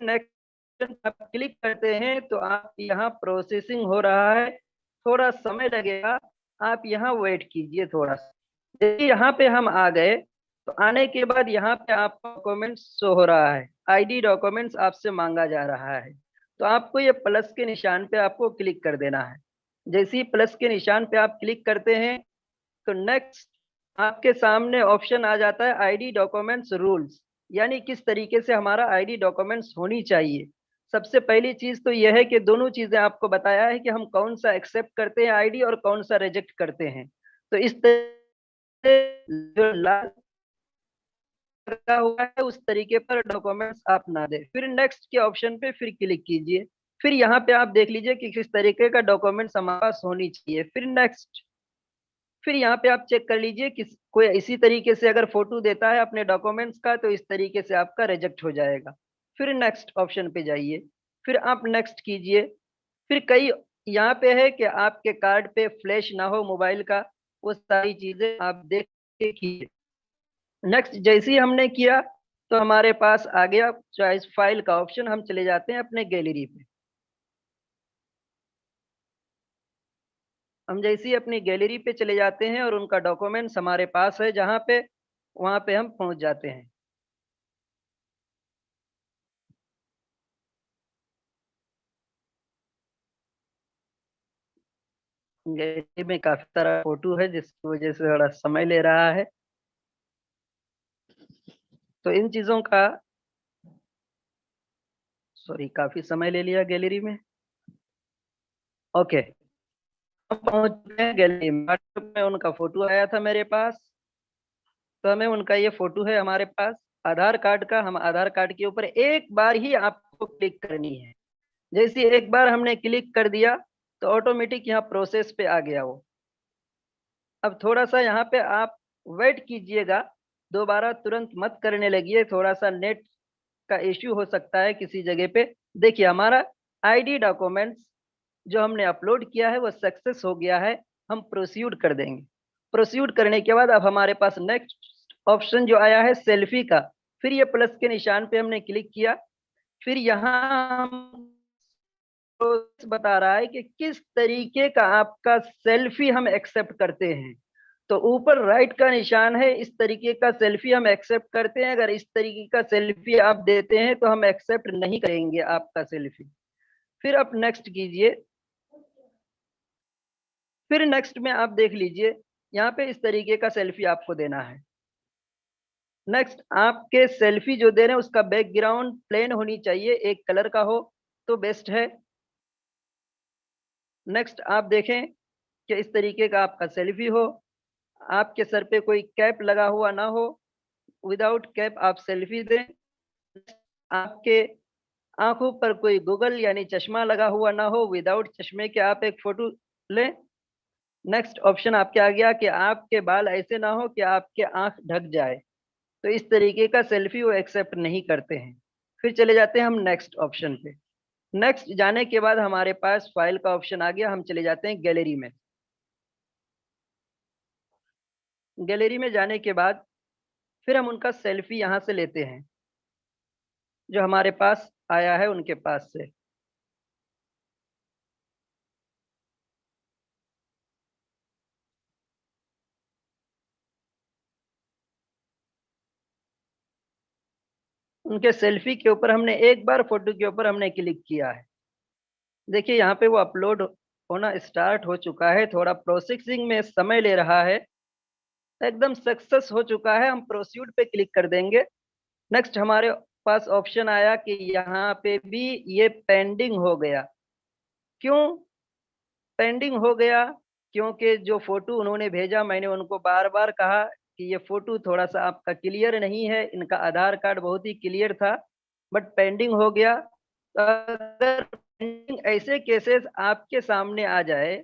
नेक्स्ट आप क्लिक करते हैं तो आप यहाँ प्रोसेसिंग हो रहा है, थोड़ा समय लगेगा, आप यहाँ वेट कीजिए थोड़ा सा। जैसे यहाँ पे हम आ गए, तो आने के बाद यहाँ पे आपका डॉक्यूमेंट्स शो हो रहा है, आईडी डॉक्यूमेंट्स आपसे मांगा जा रहा है। तो आपको ये प्लस के निशान पे आपको क्लिक कर देना है। जैसे ही प्लस के निशान पे आप क्लिक करते हैं तो नेक्स्ट आपके सामने ऑप्शन आ जाता है आईडी डॉक्यूमेंट्स रूल्स, यानी किस तरीके से हमारा आईडी डॉक्यूमेंट्स होनी चाहिए। सबसे पहली चीज तो यह है कि दोनों चीजें आपको बताया है कि हम कौन सा एक्सेप्ट करते हैं आईडी और कौन सा रिजेक्ट करते हैं। तो इस जो लाल लगा हुआ है उस तरीके पर डॉक्यूमेंट्स आप ना दें। फिर नेक्स्ट के ऑप्शन पे फिर क्लिक कीजिए। फिर यहाँ पे आप देख लीजिए कि किस तरीके का डॉक्यूमेंट्स हमारे पास होनी चाहिए। फिर फिर यहाँ पे आप चेक कर लीजिए कि कोई इसी तरीके से अगर फोटो देता है अपने डॉक्यूमेंट्स का तो इस तरीके से आपका रिजेक्ट हो जाएगा। फिर नेक्स्ट ऑप्शन पे जाइए, फिर आप नेक्स्ट कीजिए। फिर कई यहाँ पे है कि आपके कार्ड पे फ्लैश ना हो मोबाइल का, वो सारी चीजें आप देख के कीजिए। नेक्स्ट जैसे ही हमने किया तो हमारे पास आ गया चॉइस फाइल का ऑप्शन। हम चले जाते हैं अपने गैलरी पे। हम जैसे ही अपनी गैलरी पे चले जाते हैं और उनका डॉक्यूमेंट्स हमारे पास है जहाँ पे, वहाँ पे हम पहुँच जाते हैं। गैलरी में काफी सारा फोटो है जिसकी वजह से थोड़ा समय ले रहा है। तो इन चीजों का काफी समय ले लिया गैलरी में। ओके, हम पहुंच चुके हैं गैलरी में। व्हाट्सएप में उनका फोटो आया था मेरे पास, तो हमें उनका ये फोटो है हमारे पास आधार कार्ड का। हम आधार कार्ड के ऊपर एक बार ही आपको क्लिक करनी है। जैसे एक बार हमने क्लिक कर दिया तो ऑटोमेटिक यहाँ प्रोसेस पे आ गया वो। अब थोड़ा सा यहाँ पे आप वेट कीजिएगा, दोबारा तुरंत मत करने लगिए, थोड़ा सा नेट का इश्यू हो सकता है किसी जगह पे। देखिए हमारा आईडी डॉक्यूमेंट्स जो हमने अपलोड किया है वो सक्सेस हो गया है। हम प्रोसीड कर देंगे। प्रोसीड करने के बाद अब हमारे पास नेक्स्ट ऑप्शन जो आया है सेल्फी का, फिर ये प्लस के निशान पे हमने क्लिक किया। फिर यहाँ बता रहा है कि किस तरीके का आपका सेल्फी हम एक्सेप्ट करते हैं। तो ऊपर राइट का निशान है, इस तरीके का सेल्फी हम एक्सेप्ट करते हैं। अगर इस तरीके का सेल्फी आप देते हैं तो हम एक्सेप्ट नहीं करेंगे आपका सेल्फी। फिर आप नेक्स्ट कीजिए। फिर नेक्स्ट में आप देख लीजिए यहाँ पे इस तरीके का सेल्फी आपको देना है। नेक्स्ट आपके सेल्फी जो दे रहे हैं उसका बैकग्राउंड प्लेन होनी चाहिए, एक कलर का हो तो बेस्ट है। नेक्स्ट आप देखें कि इस तरीके का आपका सेल्फी हो, आपके सर पे कोई कैप लगा हुआ ना हो, विदाउट कैप आप सेल्फी दें। आपके आंखों पर कोई गूगल यानी चश्मा लगा हुआ ना हो, विदाउट चश्मे के आप एक फोटो लें। नेक्स्ट ऑप्शन आपके आ गया कि आपके बाल ऐसे ना हो कि आपके आंख ढक जाए, तो इस तरीके का सेल्फी वो एक्सेप्ट नहीं करते हैं। फिर चले जाते हैं हम नेक्स्ट ऑप्शन पे। नेक्स्ट जाने के बाद हमारे पास फाइल का ऑप्शन आ गया। हम चले जाते हैं गैलरी में। गैलरी में जाने के बाद फिर हम उनका सेल्फी यहाँ से लेते हैं जो हमारे पास आया है उनके पास से। उनके सेल्फी के ऊपर हमने एक बार फोटो के ऊपर हमने क्लिक किया है। देखिए यहाँ पे वो अपलोड होना स्टार्ट हो चुका है, थोड़ा प्रोसेसिंग में समय ले रहा है। एकदम सक्सेस हो चुका है, हम प्रोसीड पे क्लिक कर देंगे। नेक्स्ट हमारे पास ऑप्शन आया कि यहाँ पे भी ये पेंडिंग हो गया। क्यों पेंडिंग हो गया? क्योंकि जो फोटो उन्होंने भेजा मैंने उनको बार बार कहा कि ये फोटो थोड़ा सा आपका क्लियर नहीं है। इनका आधार कार्ड बहुत ही क्लियर था बट पेंडिंग हो गया। अगर पेंडिंग ऐसे केसेस आपके सामने आ जाए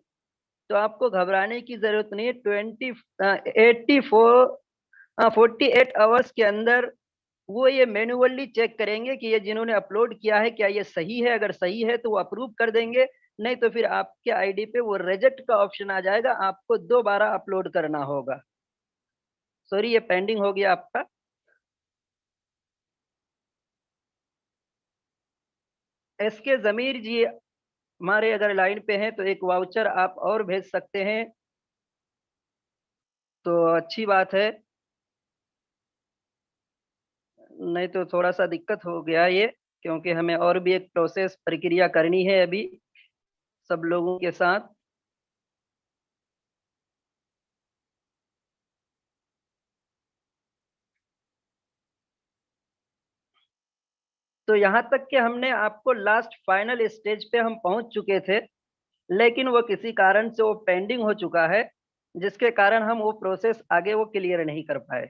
तो आपको घबराने की जरूरत नहीं है। 48 आवर्स के अंदर वो ये मैन्युअली चेक करेंगे कि ये जिन्होंने अपलोड किया है क्या ये सही है। अगर सही है तो वो अप्रूव कर देंगे, नहीं तो फिर आपके आईडी पे वो रिजेक्ट का ऑप्शन आ जाएगा, आपको दोबारा अपलोड करना होगा। सॉरी ये पेंडिंग हो गया आपका। एसके जमीर जी हमारे अगर लाइन पे हैं तो एक वाउचर आप और भेज सकते हैं तो अच्छी बात है, नहीं तो थोड़ा सा दिक्कत हो गया ये, क्योंकि हमें और भी एक प्रोसेस प्रक्रिया करनी है अभी सब लोगों के साथ। तो यहाँ तक कि हमने आपको लास्ट फाइनल स्टेज पे हम पहुंच चुके थे, लेकिन वो किसी कारण से वो पेंडिंग हो चुका है जिसके कारण हम वो प्रोसेस आगे वो क्लियर नहीं कर पाए।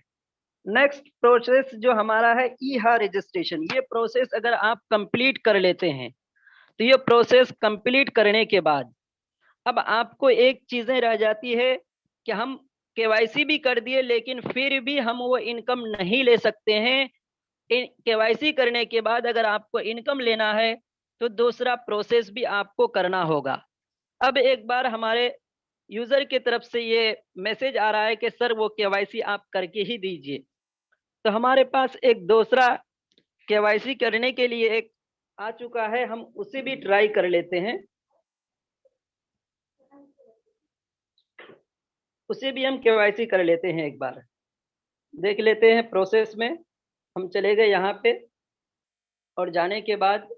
नेक्स्ट प्रोसेस जो हमारा है ई-हा रजिस्ट्रेशन, ये प्रोसेस अगर आप कंप्लीट कर लेते हैं तो ये प्रोसेस कंप्लीट करने के बाद अब आपको एक चीजें रह जाती है कि हम केवाईसी भी कर दिए लेकिन फिर भी हम वो इनकम नहीं ले सकते हैं। केवाईसी करने के बाद अगर आपको इनकम लेना है तो दूसरा प्रोसेस भी आपको करना होगा। अब एक बार हमारे यूजर की तरफ से ये मैसेज आ रहा है कि सर वो केवाईसी आप करके ही दीजिए, तो हमारे पास एक दूसरा केवाईसी करने के लिए एक आ चुका है, हम उसे भी ट्राई कर लेते हैं। उसे भी हम केवाईसी कर लेते हैं, एक बार देख लेते हैं प्रोसेस में। हम चले गए यहाँ पे और जाने के बाद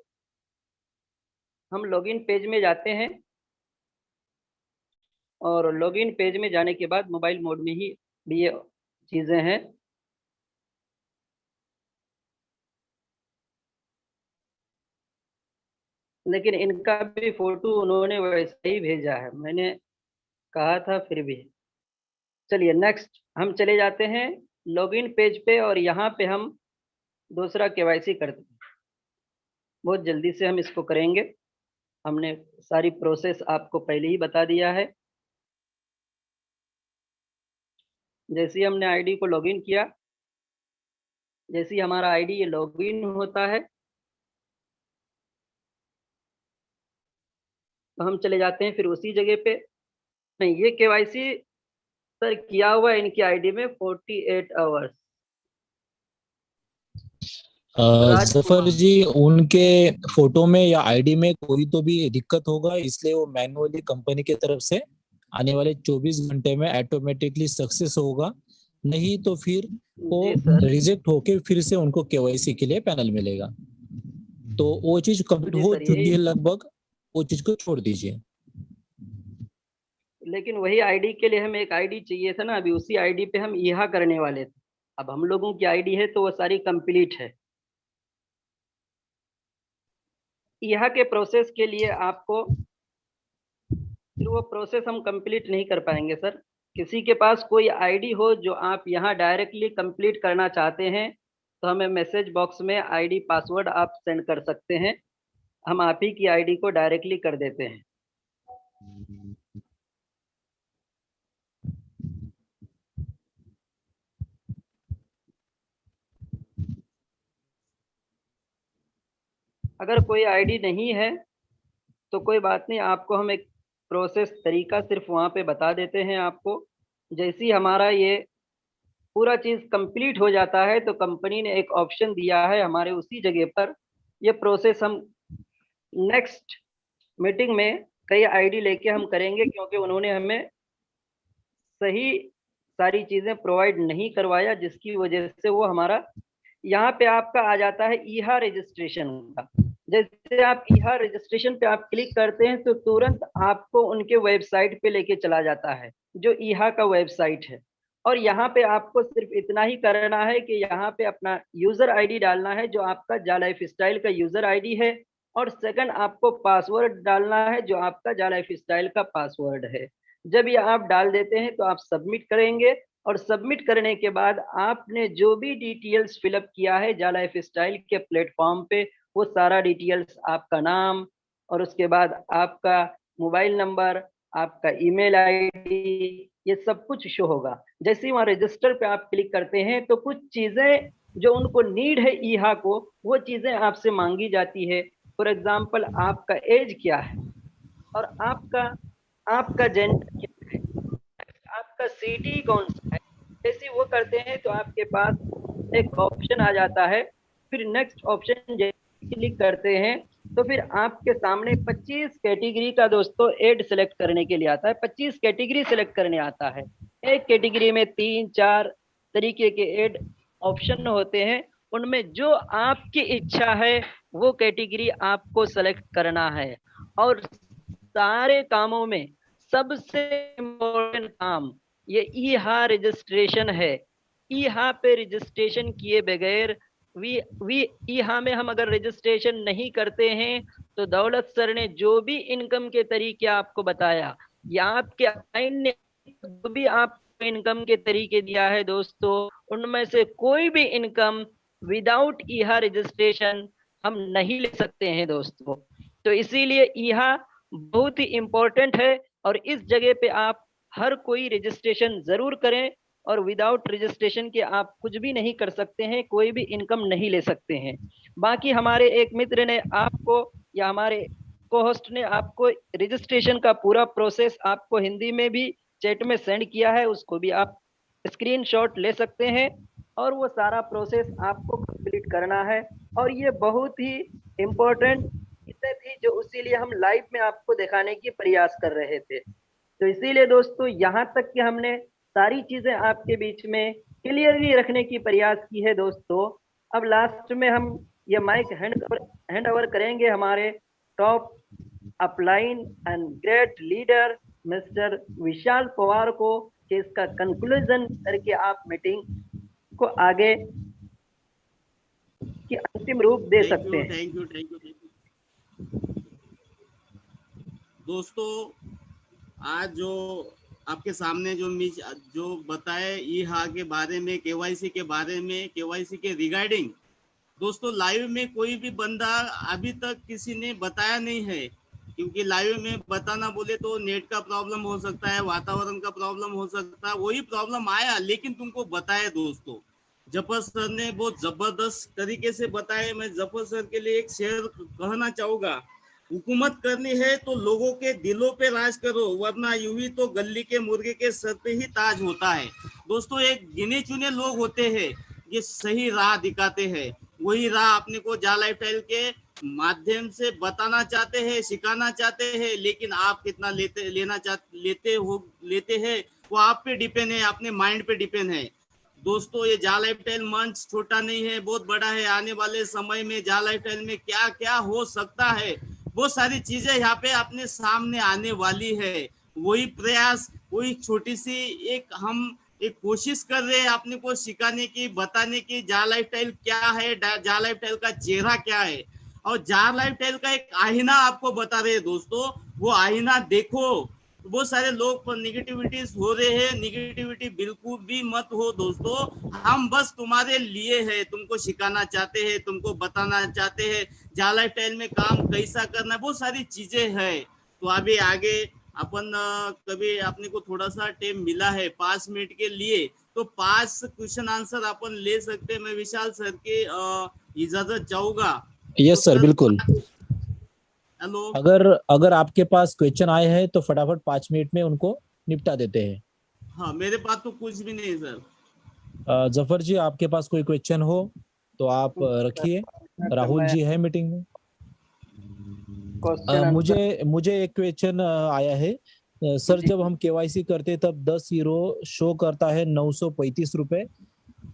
हम लॉगिन पेज में जाते हैं और लॉगिन पेज में जाने के बाद मोबाइल मोड में ही भी ये चीजें हैं। लेकिन इनका भी फोटो उन्होंने वैसे ही भेजा है, मैंने कहा था फिर भी। चलिए नेक्स्ट हम चले जाते हैं लॉगिन पेज पे और यहाँ पे हम दूसरा केवाईसी करते हैं। बहुत जल्दी से हम इसको करेंगे, हमने सारी प्रोसेस आपको पहले ही बता दिया है। जैसे ही हमने आईडी को लॉगिन किया, जैसे ही हमारा आईडी ये लॉगिन होता है तो हम चले जाते हैं फिर उसी जगह पे। नहीं, ये केवाईसी सर किया हुआ है इनकी आईडी में 48 आवर्स। जफर जी, उनके फोटो में या आईडी में कोई तो भी दिक्कत होगा, इसलिए वो मैन्युअली कंपनी की तरफ से आने वाले 24 घंटे में ऑटोमेटिकली सक्सेस होगा, नहीं तो फिर वो रिजेक्ट होके फिर से उनको केवाईसी के लिए पैनल मिलेगा। तो वो चीज कंप्लीट हो चुकी है लगभग, वो चीज को छोड़ दीजिए। लेकिन वही आईडी के लिए हमें एक आईडी चाहिए था ना, अभी उसी आईडी पे हम यह करने वाले थे। अब हम लोगों की आईडी है तो वो सारी कंप्लीट है। यह के प्रोसेस के लिए आपको फिर वो प्रोसेस हम कंप्लीट नहीं कर पाएंगे सर। किसी के पास कोई आईडी हो जो आप यहाँ डायरेक्टली कंप्लीट करना चाहते हैं तो हमें मैसेज बॉक्स में आईडी पासवर्ड आप सेंड कर सकते हैं, हम आप ही की आईडी को डायरेक्टली कर देते हैं। अगर कोई आईडी नहीं है तो कोई बात नहीं, आपको हम एक प्रोसेस तरीका सिर्फ वहाँ पे बता देते हैं आपको। जैसे ही हमारा ये पूरा चीज़ कंप्लीट हो जाता है तो कंपनी ने एक ऑप्शन दिया है हमारे उसी जगह पर। ये प्रोसेस हम नेक्स्ट मीटिंग में कई आईडी लेके हम करेंगे, क्योंकि उन्होंने हमें सही सारी चीज़ें प्रोवाइड नहीं करवाया, जिसकी वजह से वो हमारा यहाँ पे आपका आ जाता है ईहा रजिस्ट्रेशन का। जैसे आप ईहा रजिस्ट्रेशन पे आप क्लिक करते हैं तो तुरंत आपको उनके वेबसाइट पे लेके चला जाता है, जो ईहा का वेबसाइट है। और यहाँ पे आपको सिर्फ इतना ही करना है कि यहाँ पे अपना यूजर आईडी डालना है जो आपका जा लाइफ स्टाइल का यूजर आईडी है, और सेकंड आपको पासवर्ड डालना है जो आपका जा लाइफ स्टाइल का पासवर्ड है। जब ये आप डाल देते हैं तो आप सबमिट करेंगे, और सबमिट करने के बाद आपने जो भी डिटेल्स फिलअप किया है जा लाइफ स्टाइल के प्लेटफॉर्म पे, वो सारा डिटेल्स, आपका नाम और उसके बाद आपका मोबाइल नंबर, आपका ईमेल आईडी, ये सब कुछ शो होगा। जैसे ही वहाँ रजिस्टर पे आप क्लिक करते हैं तो कुछ चीजें जो उनको नीड है ईहा को, वो चीजें आपसे मांगी जाती है। फॉर एग्जाम्पल आपका एज क्या है और आपका जेंडर क्या है, आपका सिटी कौन सा है। जैसे वो करते हैं तो आपके पास एक ऑप्शन आ जाता है। फिर नेक्स्ट ऑप्शन क्लिक करते हैं तो फिर आपके सामने 25 कैटेगरी का दोस्तों एड सेलेक्ट करने के लिए आता है। 25 कैटेगरी सेलेक्ट करने आता है। एक कैटेगरी में 3-4 तरीके के एड ऑप्शन होते हैं, उनमें जो आपकी इच्छा है वो कैटेगरी आपको सेलेक्ट करना है। और सारे कामों में सबसे इम्पोर्टेंट काम ये ईहा रजिस्ट्रेशन है। ईहा पे रजिस्ट्रेशन किए बगैर ईहा में हम अगर रजिस्ट्रेशन नहीं करते हैं तो दौलत सर ने जो भी इनकम के तरीके आपको बताया, या आपके आइन ने जो भी आपको इनकम के तरीके दिया है दोस्तों, उनमें से कोई भी इनकम विदाउट ईहा रजिस्ट्रेशन हम नहीं ले सकते हैं दोस्तों। तो इसीलिए ईहा बहुत ही इम्पोर्टेंट है, और इस जगह पे आप हर कोई रजिस्ट्रेशन जरूर करें, और विदाउट रजिस्ट्रेशन के आप कुछ भी नहीं कर सकते हैं, कोई भी इनकम नहीं ले सकते हैं। बाकी हमारे एक मित्र ने आपको, या हमारे को होस्ट ने आपको रजिस्ट्रेशन का पूरा प्रोसेस आपको हिंदी में भी चैट में सेंड किया है, उसको भी आप स्क्रीनशॉट ले सकते हैं, और वो सारा प्रोसेस आपको कंप्लीट करना है। और ये बहुत ही इम्पोर्टेंट चीजें थी जो इसीलिए हम लाइव में आपको दिखाने की प्रयास कर रहे थे। तो इसीलिए दोस्तों यहाँ तक कि हमने सारी चीजें आपके बीच में क्लियरली रखने की प्रयास की है दोस्तों। अब लास्ट में हम ये माइक हैंड ओवर करेंगे हमारे top upline and great leader mister Vishal Pawar को, कि इसका कंक्लूजन करके आप मीटिंग को आगे की अंतिम रूप दे सकते हैं। थैंक यू दोस्तों, आज जो आपके सामने जो बताए ईहा के बारे में, केवाईसी के बारे में, केवाईसी के रिगार्डिंग, दोस्तों लाइव में कोई भी बंदा अभी तक किसी ने बताया नहीं है, क्योंकि लाइव में बताना बोले तो नेट का प्रॉब्लम हो सकता है, वातावरण का प्रॉब्लम हो सकता है, वही प्रॉब्लम आया, लेकिन तुमको बताया दोस्तों। जफर सर ने बहुत जबरदस्त तरीके से बताया। मैं जफर सर के लिए एक शेर कहना चाहूंगा, हुकूमत करनी है तो लोगों के दिलों पे राज करो, वरना यूं ही तो गली के मुर्गे के सर पे ही ताज होता है। दोस्तों एक गिने चुने लोग होते हैं, ये सही राह दिखाते हैं, वही राह अपने को जा लाइफस्टाइल के माध्यम से बताना चाहते हैं, सिखाना चाहते हैं, लेकिन आप कितना लेते हैं वो आप पे डिपेंड है, अपने माइंड पे डिपेंड है। दोस्तों ये जा लाइफस्टाइल मंच छोटा नहीं है, बहुत बड़ा है। आने वाले समय में जा लाइफस्टाइल में क्या क्या हो सकता है, बहुत सारी चीजें यहाँ पे अपने सामने आने वाली है। वही प्रयास, वही छोटी सी हम एक कोशिश कर रहे हैं अपने को सिखाने की, बताने की, जा लाइफस्टाइल क्या है, जा लाइफस्टाइल का चेहरा क्या है, और जा लाइफस्टाइल का एक आईना आपको बता रहे हैं दोस्तों। वो आईना देखो, बहुत सारे लोग पर निगेटिविटीज हो रहे हैं, निगेटिविटी बिल्कुल भी मत हो दोस्तों। हम बस तुम्हारे लिए है, तुमको सिखाना चाहते हैं, तुमको बताना चाहते हैं जा लाइफस्टाइल में काम कैसा करना, बहुत सारी चीजें है। तो अभी आगे अपन कभी अपने को थोड़ा सा टाइम मिला है 5 मिनट के लिए, तो 5 क्वेश्चन आंसर अपन ले सकते हैं। मैं विशाल सर की इजाजत चाहूंगा। यस सर, बिल्कुल। हेलो, अगर आपके पास क्वेश्चन आए हैं तो फटाफट 5 मिनट में उनको निपटा देते हैं। हाँ, मेरे पास तो कुछ भी नहीं सर। जफर जी, आपके पास कोई क्वेश्चन हो तो आप रखिए। राहुल जी है मीटिंग में। मुझे एक क्वेश्चन आया है सर, जब हम केवाईसी करते तब 10 यूरो शो करता है 935 रुपए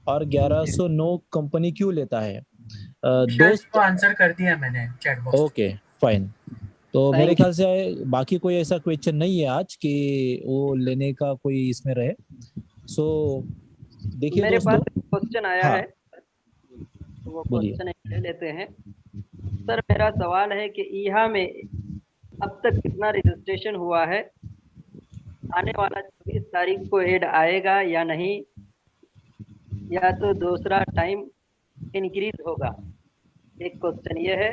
और 1109 कंपनी क्यों लेता है? दोस्त को आंसर कर दिया मैंने चैट बॉक्स। Okay fine. तो मेरे ख्याल से बाकी कोई ऐसा क्वेश्चन नहीं है आज कि वो लेने का कोई इसमें रहे। सो देखिए मेरे दोस्तों, पास क्वेश्चन आया है, वो क्वेश्चन ले लेते हैं। सर मेरा सवाल है कि ईहा में अब तक कितना रजिस्ट्रेशन हुआ है, आने वाला 24 तारीख को ऐड आएगा या नहीं, या तो दूसरा टाइम इंक्रीज होगा? एक क्वेश्चन ये है।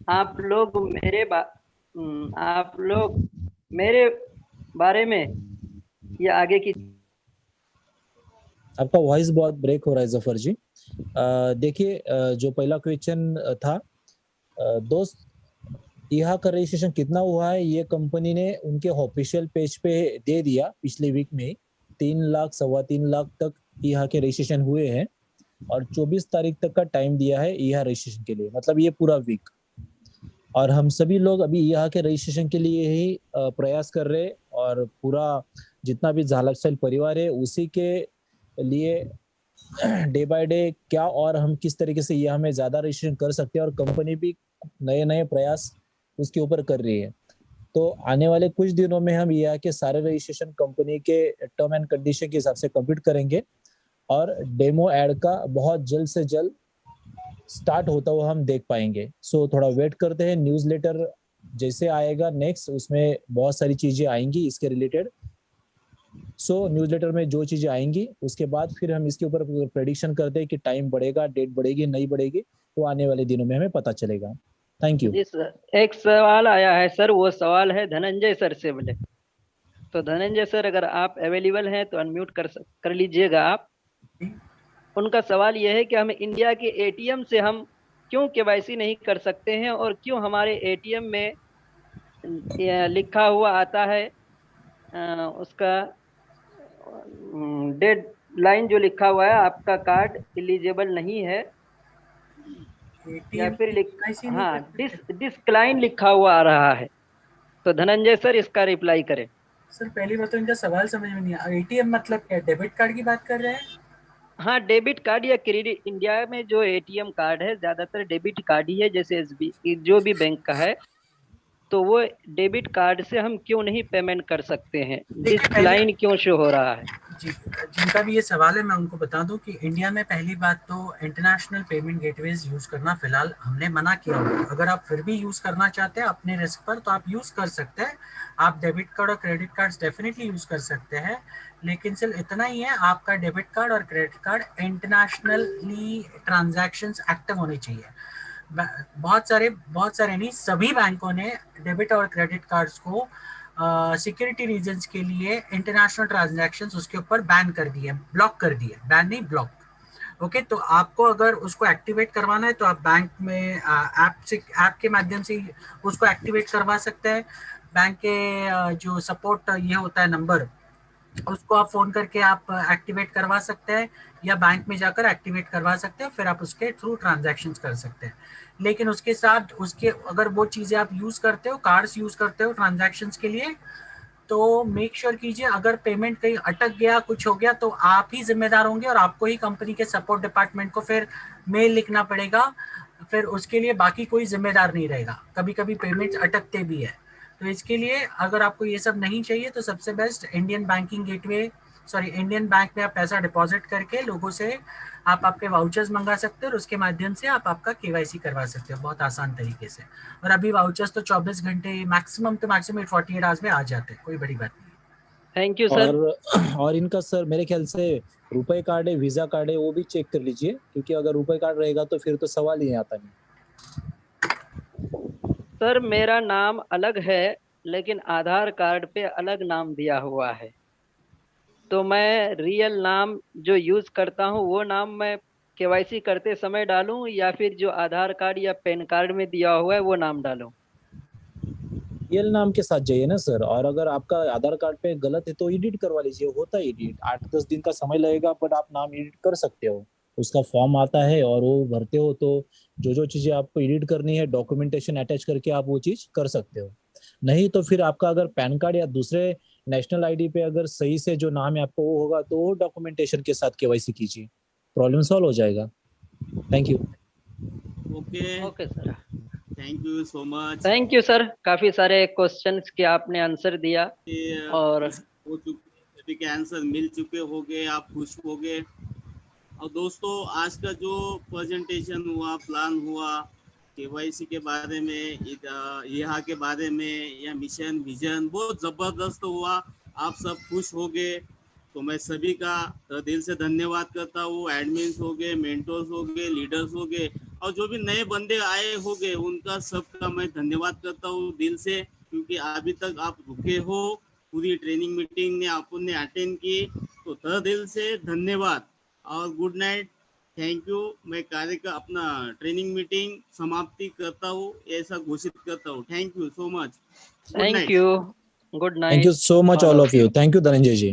आप लोग मेरे बारे में ये आगे की। आपका वॉइस बहुत ब्रेक हो रहा है जफर जी। देखिए, जो पहला क्वेश्चन था, दोस्त ईहा का रजिस्ट्रेशन कितना हुआ है, ये कंपनी ने उनके ऑफिशियल पेज पे दे दिया पिछले वीक में। 3 लाख 3.25 लाख तक ईहा के रजिस्ट्रेशन हुए हैं और 24 तारीख तक का टाइम दिया है ईहा रजिस्ट्रेशन के लिए, मतलब ये पूरा वीक। और हम सभी लोग अभी ईहा के रजिस्ट्रेशन के लिए ही प्रयास कर रहे हैं, और पूरा जितना भी जा लाइफस्टाइल परिवार है उसी के लिए डे बाय डे क्या और हम किस तरीके से ईहा में ज्यादा रजिस्ट्रेशन कर सकते हैं, और कंपनी भी नए नए प्रयास उसके ऊपर कर रही है। तो आने वाले कुछ दिनों में हम ईहा के सारे रजिस्ट्रेशन कंपनी के टर्म एंड कंडीशन के हिसाब से कंप्लीट करेंगे, और डेमो एड का बहुत जल्द से जल्द स्टार्ट होता हुआ हम देख पाएंगे। सो थोड़ा वेट करते हैं, न्यूज़लेटर जैसे आएगा नेक्स्ट, उसमें बहुत सारी चीजें आएंगी इसके रिलेटेड। सो न्यूज़लेटर में जो चीजें आएंगी उसके बाद फिर हम इसके ऊपर प्रेडिक्शन करते हैं कि टाइम बढ़ेगा, डेट बढ़ेगी, नहीं बढ़ेगी, तो आने वाले दिनों में हमें पता चलेगा। Thank you. जी सर, एक सवाल आया है सर, वो सवाल है धनंजय सर से। बोले तो धनंजय सर, अगर आप अवेलेबल हैं तो अनम्यूट कर लीजिएगा आप। उनका सवाल यह है कि हम इंडिया के एटीएम से हम क्यों केवाईसी नहीं कर सकते हैं, और क्यों हमारे एटीएम में लिखा हुआ आता है उसका डेड लाइन जो लिखा हुआ है, आपका कार्ड एलिजिबल नहीं है, या फिर हाँ डिस्क्लाइन लिखा हुआ आ रहा है। तो धनंजय सर इसका रिप्लाई करें। सर पहली बात तो इनका सवाल समझ में नहीं आया, एटीएम मतलब क्या, डेबिट कार्ड की बात कर रहे हैं? हाँ, डेबिट कार्ड या क्रेडिट, इंडिया में जो एटीएम कार्ड है ज्यादातर डेबिट कार्ड ही है, जैसे एसबी जो भी बैंक का है, तो वो डेबिट कार्ड से हम क्यों नहीं पेमेंट कर सकते हैं, डिस्क्लाइन क्यों शो हो रहा है? जी, जिनका भी ये सवाल है मैं उनको बता दूं कि इंडिया में पहली बात तो इंटरनेशनल पेमेंट गेटवेज यूज करना फिलहाल हमने मना किया हुआ है। अगर आप फिर भी यूज करना चाहते हैं अपने रिस्क पर तो आप यूज कर सकते हैं। आप डेबिट कार्ड और क्रेडिट कार्ड्स डेफिनेटली यूज कर सकते हैं, लेकिन सिर्फ इतना ही है, आपका डेबिट कार्ड और credit card internationally transactions active होने चाहिए। बहुत सारे नहीं, सभी बैंकों ने डेबिट और क्रेडिट कार्ड्स को सिक्योरिटी रीजंस के लिए इंटरनेशनल ट्रांजैक्शंस उसके ऊपर बैन कर दिए, ब्लॉक कर दिए, बैन नहीं ब्लॉक। ओके, तो आपको अगर उसको एक्टिवेट करवाना है तो आप बैंक में ऐप के माध्यम से उसको एक्टिवेट करवा सकते हैं। बैंक के जो सपोर्ट ये होता है नंबर, उसको आप फोन करके आप एक्टिवेट करवा सकते हैं, या बैंक में जाकर एक्टिवेट करवा सकते हैं, फिर आप उसके थ्रू ट्रांजैक्शंस कर सकते हैं। लेकिन उसके साथ उसके अगर वो चीज़ें आप यूज़ करते हो, कार्ड्स यूज़ करते हो ट्रांजैक्शंस के लिए, तो मेक श्योर कीजिए अगर पेमेंट कहीं अटक गया, कुछ हो गया, तो आप ही जिम्मेदार होंगे और आपको ही कंपनी के सपोर्ट डिपार्टमेंट को फिर मेल लिखना पड़ेगा। फिर उसके लिए बाकी कोई जिम्मेदार नहीं रहेगा। कभी कभी पेमेंट अटकते भी है, तो इसके लिए अगर आपको ये सब नहीं चाहिए तो सबसे बेस्ट इंडियन बैंक में आप पैसा डिपॉजिट करके लोगों से आप आपके वाउचर्स मंगा सकते हो और उसके माध्यम से आप आपका केवाईसी करवा सकते हो बहुत आसान तरीके से। और अभी वाउचर्स तो 24 घंटे मैक्सिमम 48 आवर्स में आ जाते हैं, कोई बड़ी बात नहीं। Thank you sir. और इनका सर मेरे ख्याल से रुपए कार्ड है, वीजा कार्ड है, वो भी चेक कर लीजिए, क्योंकि अगर रुपए कार्ड रहेगा तो फिर तो सवाल ही आता नहीं। सर मेरा नाम अलग है, लेकिन आधार कार्ड पे अलग नाम दिया हुआ है, तो मैं रियल नाम जो यूज करता हूँ वो नाम मैं केवाईसी करते समय डालूं, या फिर जो आधार कार्ड या पैन कार्ड में दिया हुआ है वो नाम डालूं? रियल नाम के साथ जाइए ना सर, और अगर आपका आधार कार्ड पे गलत है तो एडिट करवा लीजिए, होता है एडिट, 8-10 दिन का समय लगेगा, बट आप नाम एडिट कर सकते हो। उसका फॉर्म आता है और वो भरते हो, तो जो चीजें आपको एडिट करनी है डॉक्यूमेंटेशन अटैच करके आप वो चीज कर सकते हो। नहीं तो फिर आपका अगर पैन कार्ड या दूसरे नेशनल आईडी पे अगर सही से जो नाम है आपको वो होगा, तो वो डॉक्यूमेंटेशन के साथ केवाईसी कीजिए, प्रॉब्लम सॉल्व हो जाएगा। Thank you. Okay sir, thank you so much. Thank you sir, काफी सारे क्वेश्चंस के आपने आंसर दिया और सभी के आंसर मिल चुके होंगे, आप खुश होंगे। और दोस्तों आज का जो प्रेजेंटेशन हुआ, प्लान हुआ केवाईसी के बारे में, यहाँ के बारे में, या मिशन विजन, बहुत जबरदस्त हुआ। आप सब खुश हो गए, तो मैं सभी का दिल से धन्यवाद करता हूँ। एडमिन्स हो गए, मेंटर्स हो गए, लीडर्स हो गए, और जो भी नए बंदे आए हो गए उनका सबका मैं धन्यवाद करता हूँ दिल से, क्योंकि अभी तक आप रुके हो, पूरी ट्रेनिंग मीटिंग ने आपने अटेंड की, तो तहे दिल से धन्यवाद और गुड नाइट। Thank you. मैं कार्य का अपना ट्रेनिंग मीटिंग समाप्ति करता हूँ, ऐसा घोषित करता हूँ। Thank you so much. Thank you, good night. Thank you so much all of you. Thank you Dhananjay ji.